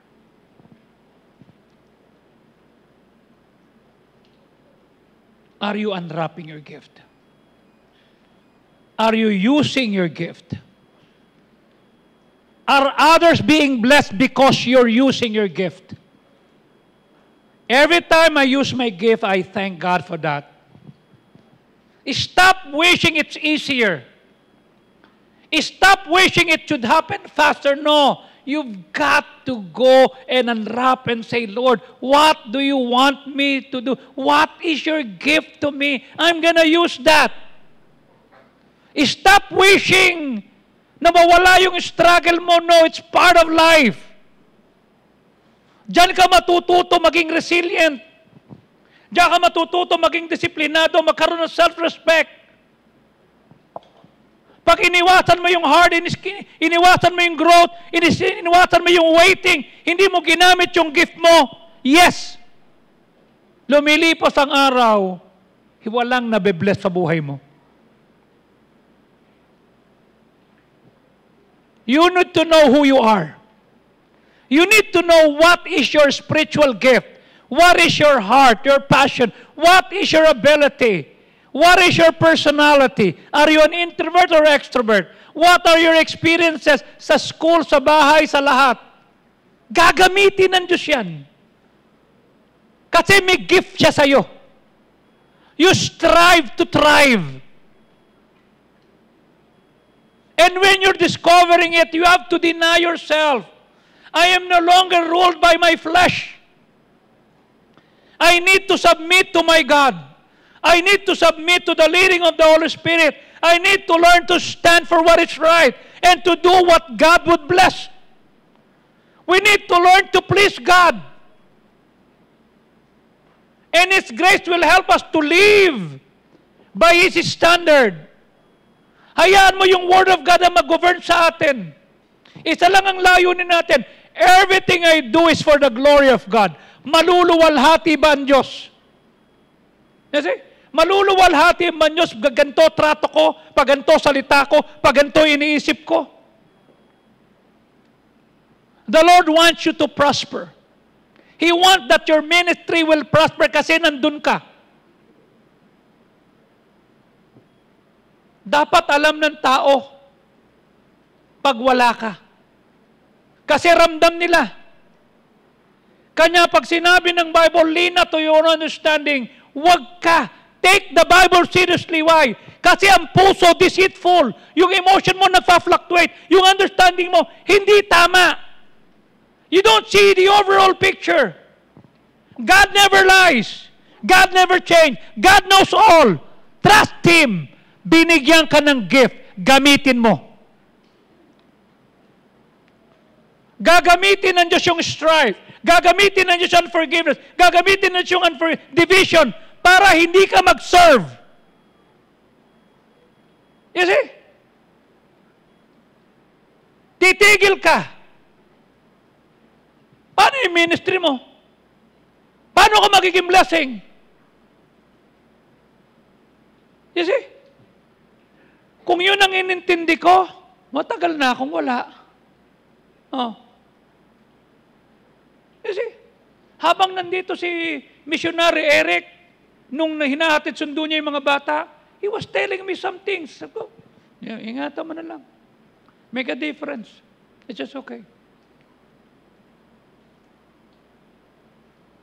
Are you unwrapping your gift? Are you using your gift? Are others being blessed because you're using your gift? Every time I use my gift, I thank God for that. Stop wishing it's easier. Stop wishing it should happen faster. No, you've got to go and unwrap and say, Lord, what do you want me to do? What is your gift to me? I'm gonna use that. Stop wishing na mawala yung struggle mo. No, it's part of life. Diyan ka matututo maging resilient. Diyan ka matututo maging disiplinado, magkaroon ng self-respect. Pag iniwasan mo yung hard, iniwasan mo yung growth, iniwasan mo yung waiting, hindi mo ginamit yung gift mo, yes, lumilipas ang araw, walang nabe-bless sa buhay mo. You need to know who you are. You need to know what is your spiritual gift. What is your heart, your passion? What is your ability? What is your personality? Are you an introvert or extrovert? What are your experiences sa school, sa bahay, sa lahat? Gagamitin ng Diyos yan. Kasi may gift siya sa'yo. You strive to thrive. And when you're discovering it, you have to deny yourself. I am no longer ruled by my flesh. I need to submit to my God. I need to submit to the leading of the Holy Spirit. I need to learn to stand for what is right and to do what God would bless. We need to learn to please God. And His grace will help us to live by His standard. Hayaan mo yung Word of God na mag-govern sa atin. Isa lang ang layunin natin. Everything I do is for the glory of God. Maluluwalhati ba ang Diyos? You see? Maluluwalhati man Diyos, ganito trato ko, pag ganito salita ko, pag ganito iniisip ko. The Lord wants you to prosper. He wants that your ministry will prosper kasi nandun ka. Dapat alam ng tao pag wala ka. Kasi ramdam nila. Kanya pag sinabi ng Bible, lean to your understanding, wag ka. Take the Bible seriously. Why? Kasi ang puso deceitful. Yung emotion mo nagpa-fluctuate. Yung understanding mo, hindi tama. You don't see the overall picture. God never lies. God never changes. God knows all. Trust Him. Binigyan ka ng gift. Gamitin mo. Gagamitin ng Diyos yung strife. Gagamitin ng Diyos yung unforgiveness. Gagamitin ng Diyos yung division para hindi ka mag-serve. You see? Titigil ka. Paano yung ministry mo? Paano ka magiging blessing? You see? Kung yun ang inintindi ko, matagal na akong wala. Oh. You see? Habang nandito si missionary Eric, nung hinahatid sundo niya yung mga bata, he was telling me some things. Sabi ko, ingatan mo na lang. Make a difference. It's just okay.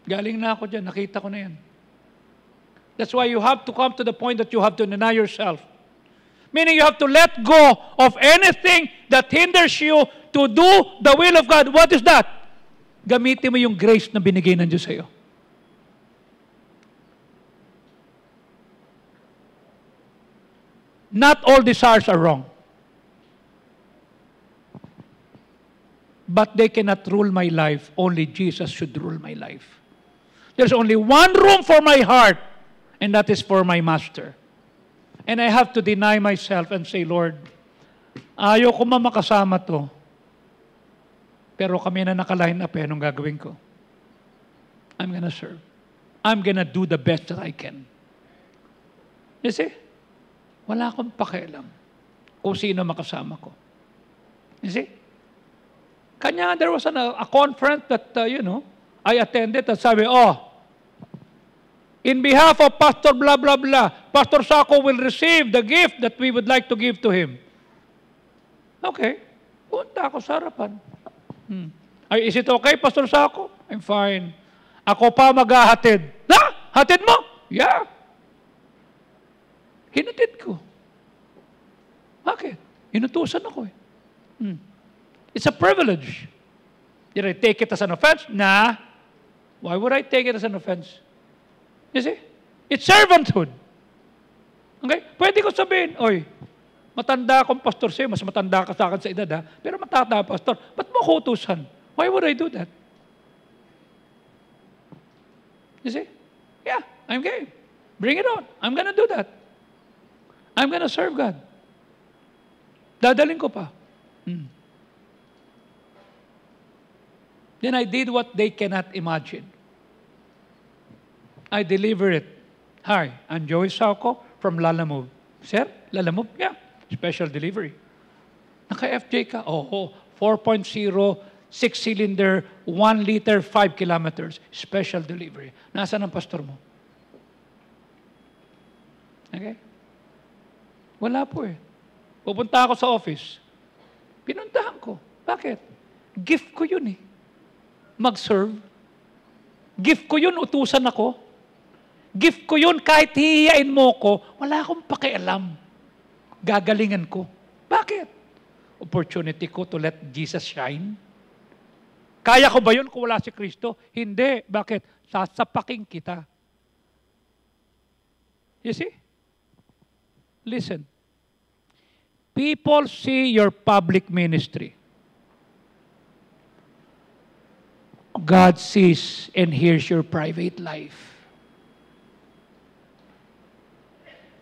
Galing na ako dyan. Nakita ko na yan. That's why you have to come to the point that you have to deny yourself. Meaning you have to let go of anything that hinders you to do the will of God. What is that? Gamitin mo yung grace na binigay ng Diyos sa iyo. Not all desires are wrong. But they cannot rule my life. Only Jesus should rule my life. There's only one room for my heart, and that is for my Master. And I have to deny myself and say, Lord, ayaw ko makasama to. Pero kami na naka-line up, anong gagawin ko? I'm gonna serve. I'm gonna do the best that I can. You see? Wala akong pakialam kung sino makasama ko. You see? Kanya, there was a conference that, I attended at sabi, in behalf of Pastor blah, blah, blah, Pastor Sako will receive the gift that we would like to give to him. Okay. Punta ako sa harapan. Is it okay, Pastor Sako? I'm fine. Ako pa maghahatid. Hatid mo? Yeah. Hinatid ko. Bakit? Inutusan ako eh. It's a privilege. Did I take it as an offense? Nah. Why would I take it as an offense? You see? It's servanthood. Okay? Pwede ko sabihin, oy, matanda akong pastor sa'yo, mas matanda ka sa akin sa edad, ha? Pero matanda pastor, ba't mo ko utusan? Why would I do that? You see? Yeah, I'm game. Bring it on. I'm gonna do that. I'm gonna serve God. Dadaling ko pa. Then I did what they cannot imagine. I delivered it. Hi, I'm Joey Sauco from Lalamove. Sir, Lalamove? Yeah, special delivery. Naka-FJ ka? 4.0, 6-cylinder, 1 liter, 5 kilometers. Special delivery. Nasaan ang pastor mo? Okay? Wala po eh. Pupunta ako sa office. Pinuntahan ko. Bakit? Gift ko yun eh. Mag-serve. Gift ko yun, utusan ako. Gift ko yun, kahit hihiyain mo ko, wala akong pakialam. Gagalingan ko. Bakit? Opportunity ko to let Jesus shine. Kaya ko ba yun kung wala si Kristo? Hindi. Bakit? Sasapaking kita. You see? Listen. People see your public ministry. God sees and hears your private life.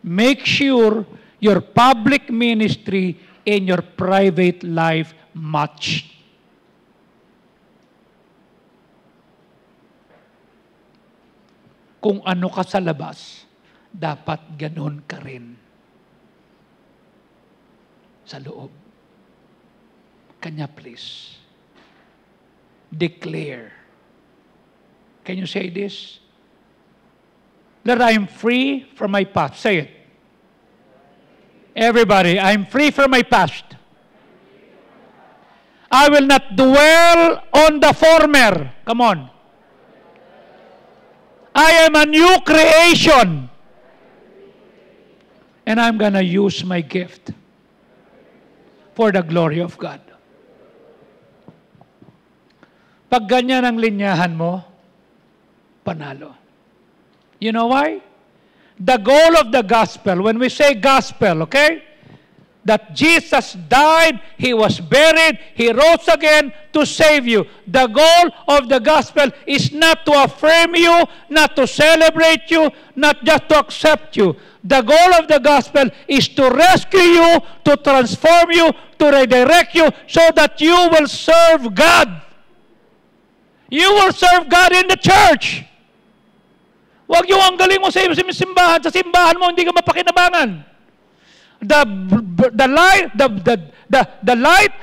Make sure your public ministry and your private life match. Kung ano ka sa labas, dapat ganon ka rin sa loob. Kanya, please. Declare. Can you say this? That I am free from my past. Say it. Everybody, I'm free from my past. I will not dwell on the former. Come on. I am a new creation. And I'm gonna use my gift for the glory of God. Pag ganyan ang linyahan mo, panalo. You know why? The goal of the gospel, when we say gospel, okay? That Jesus died, He was buried, He rose again to save you. The goal of the gospel is not to affirm you, not to celebrate you, not just to accept you. The goal of the gospel is to rescue you, to transform you, to redirect you, so that you will serve God. You will serve God in the church. Huwag yung ang galing mo sa simbahan. Sa simbahan mo, hindi ka mapakinabangan. The light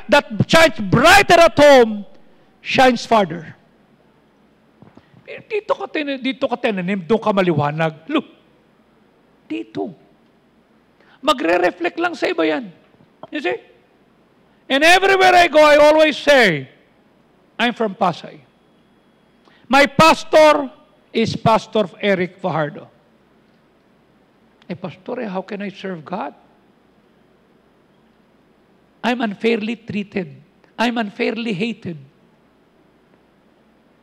that shines brighter at home shines farther. Dito ka tinanim, doon ka maliwanag. Look, dito. Magre-reflect lang sa iba yan. You see? And everywhere I go, I always say, I'm from Pasay. My pastor is Pastor Eric Fajardo. Pastor, how can I serve God? I'm unfairly treated. I'm unfairly hated.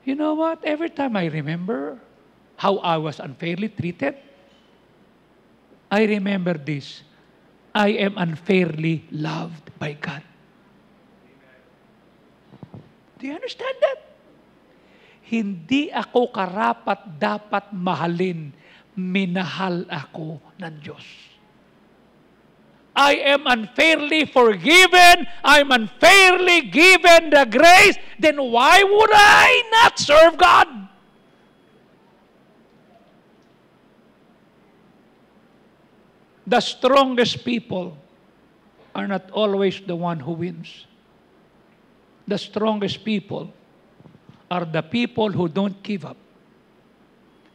You know what? Every time I remember how I was unfairly treated, I remember this. I am unfairly loved by God. Do you understand that? Hindi ako karapat dapat mahalin, minahal ako ng Diyos. I am unfairly forgiven, I'm unfairly given the grace, then why would I not serve God? The strongest people are not always the one who wins. The strongest people are the people who don't give up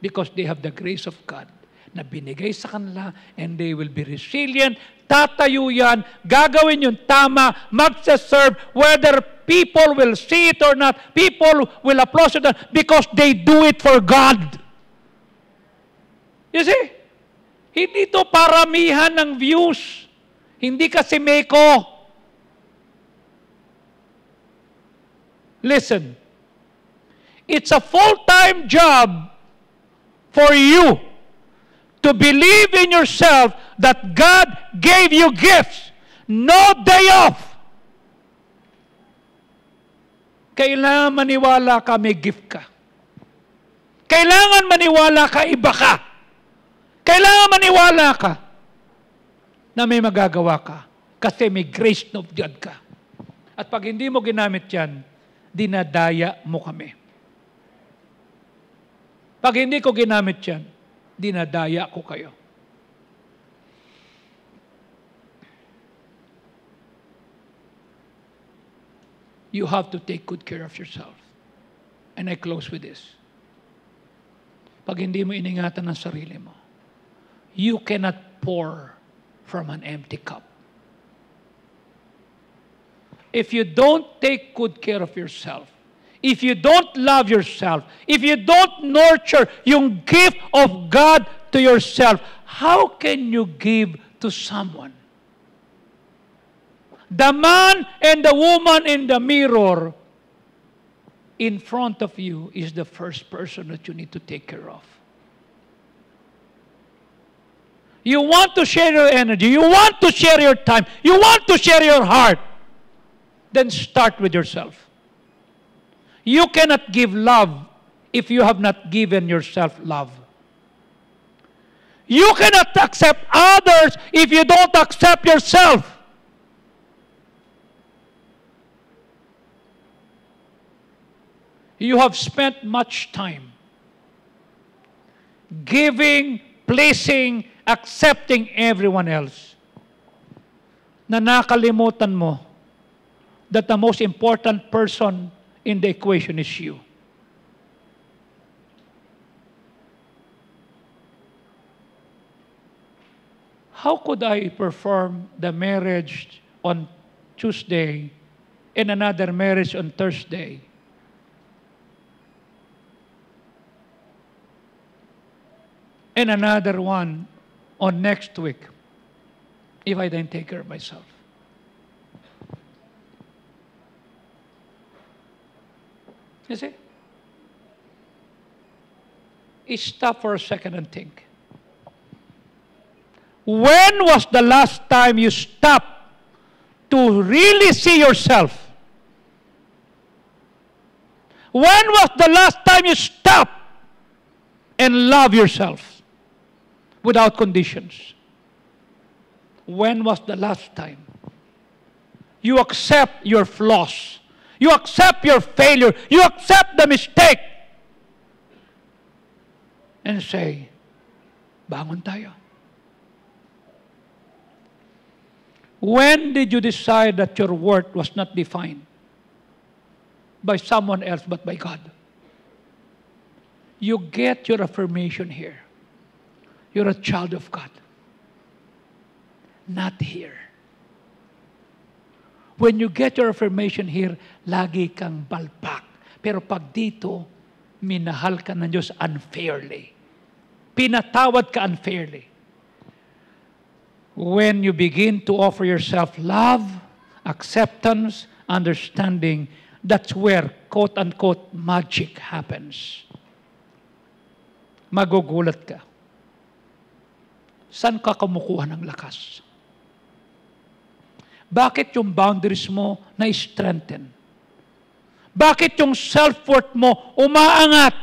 because they have the grace of God na binigay sa kanila, and they will be resilient, tatayo yan, gagawin yung tama, magsaserve, whether people will see it or not, people will applaud it because they do it for God. You see? Hindi to paramihan ng views. Hindi kasi Meko. Listen, it's a full-time job for you to believe in yourself that God gave you gifts. No day off. Kailangan maniwala ka may gift ka. Kailangan maniwala ka iba ka. Kailangan maniwala ka na may magagawa ka kasi may grace of God ka. At pag hindi mo ginamit yan, dinadaya mo kami. Pag hindi ko ginamit yan, dinadaya ko kayo. You have to take good care of yourself. And I close with this. Pag hindi mo iningatan ang sarili mo, you cannot pour from an empty cup. If you don't take good care of yourself, if you don't love yourself, if you don't nurture yung gift of God to yourself, how can you give to someone? The man and the woman in the mirror in front of you is the first person that you need to take care of. You want to share your energy. You want to share your time. You want to share your heart. Then start with yourself. You cannot give love if you have not given yourself love. You cannot accept others if you don't accept yourself. You have spent much time giving, pleasing, accepting everyone else, na nakalimutan mo that the most important person in the equation is you. How could I perform the marriage on Tuesday and another marriage on Thursday? And another one on next week, if I didn't take care of myself? You see? Stop for a second and think. When was the last time you stopped to really see yourself? When was the last time you stopped and love yourself? Without conditions. When was the last time you accept your flaws? You accept your failure. You accept the mistake. And say, bangon tayo. When did you decide that your worth was not defined by someone else but by God? You get your affirmation here. You're a child of God. Not here. When you get your affirmation here, lagi kang balpak. Pero pag dito, minahal ka ng Diyos unfairly. Pinatawad ka unfairly. When you begin to offer yourself love, acceptance, understanding, that's where, quote-unquote, magic happens. Magugulat ka. Saan ka kumukuha ng lakas? Bakit yung boundaries mo na-strengthen? Bakit yung self-worth mo umaangat?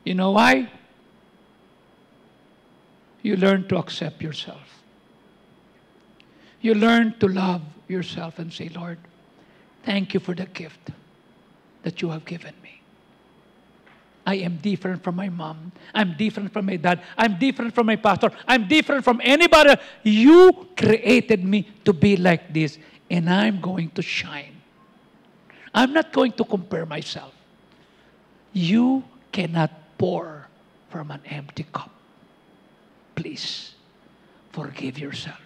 You know why? You learn to accept yourself. You learn to love yourself and say, Lord, thank you for the gift that you have given me. I am different from my mom. I'm different from my dad. I'm different from my pastor. I'm different from anybody. You created me to be like this, and I'm going to shine. I'm not going to compare myself. You cannot pour from an empty cup. Please, forgive yourself.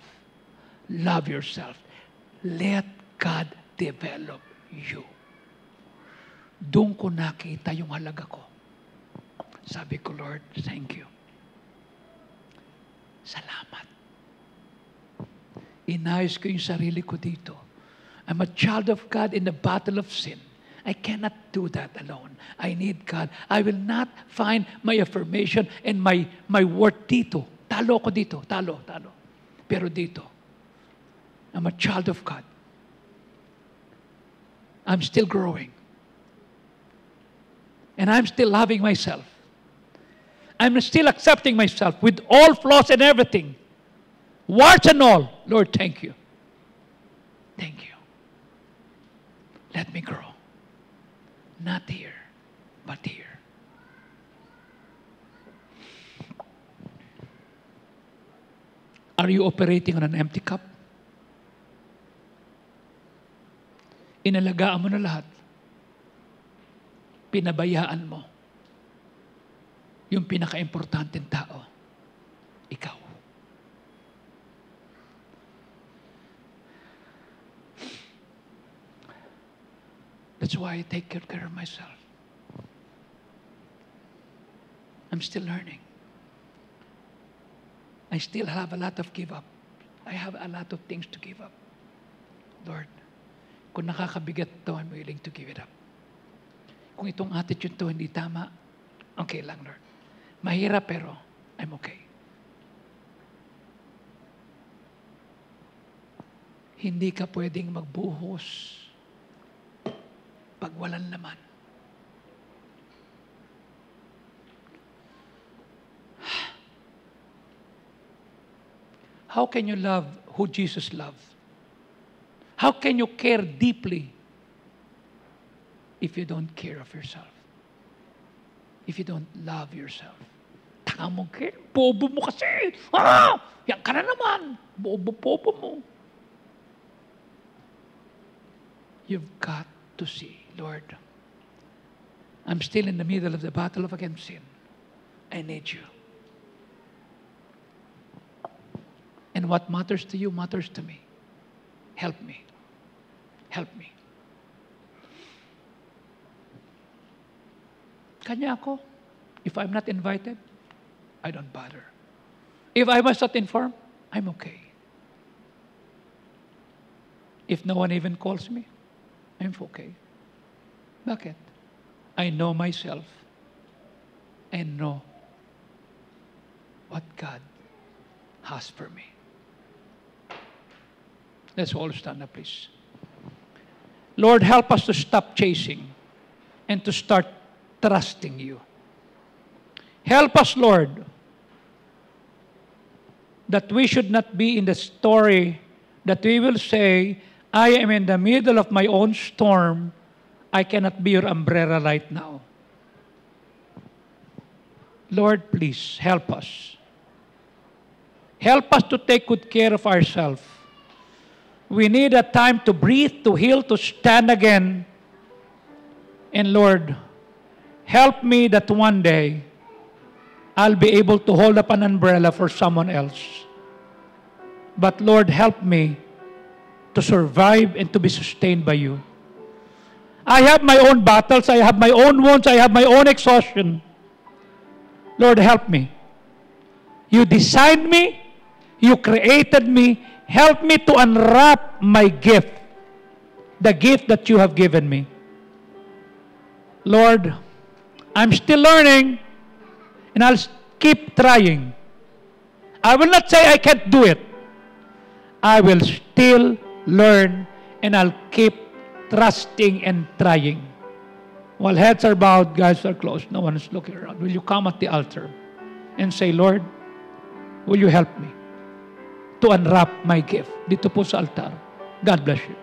Love yourself. Let God develop you. Doon ko nakita yung halaga ko. Sabi ko, Lord, thank you. Salamat. Inayos ko yung sarili ko dito. I'm a child of God in the battle of sin. I cannot do that alone. I need God. I will not find my affirmation and my worth dito. Talo ko dito. Talo. Pero dito, I'm a child of God. I'm still growing. And I'm still loving myself. I'm still accepting myself with all flaws and everything. Warts and all. Lord, thank you. Thank you. Let me grow. Not here, but here. Are you operating on an empty cup? Inalagaan mo na lahat. Pinabayaan mo yung pinaka-importanteng tao, ikaw. That's why I take good care of myself. I'm still learning. I still have a lot of give up. I have a lot of things to give up. Lord, kung nakakabigat to, I'm willing to give it up. Kung itong attitude to hindi tama, okay lang, Lord. Mahirap pero I'm okay. Hindi ka pwedeng magbuhos pag walang laman. How can you love who Jesus loved? How can you care deeply if you don't care of yourself? If you don't love yourself? Taka mo, bobo mo kasi. Yan ka na naman. Bobo mo. You've got to see, Lord, I'm still in the middle of the battle of against sin. I need you. And what matters to you matters to me. Help me. Help me. Kanya ako. If I'm not invited, I don't bother. If I was not informed, I'm okay. If no one even calls me, I'm okay. Bakit? I know myself and know what God has for me. Let's all stand up, please. Lord, help us to stop chasing and to start trusting you. Help us, Lord, that we should not be in the story that we will say, I am in the middle of my own storm. I cannot be your umbrella right now. Lord, please help us. Help us to take good care of ourselves. We need a time to breathe, to heal, to stand again. And Lord, help me that one day I'll be able to hold up an umbrella for someone else. But Lord, help me to survive and to be sustained by you. I have my own battles, I have my own wounds, I have my own exhaustion. Lord, help me. You designed me, you created me, help me to unwrap my gift, the gift that you have given me. Lord, I'm still learning, and I'll keep trying. I will not say I can't do it. I will still learn, and I'll keep trusting and trying. While heads are bowed, eyes are closed, no one is looking around. Will you come at the altar and say, Lord, will you help me to unwrap my gift dito po sa altar? God bless you.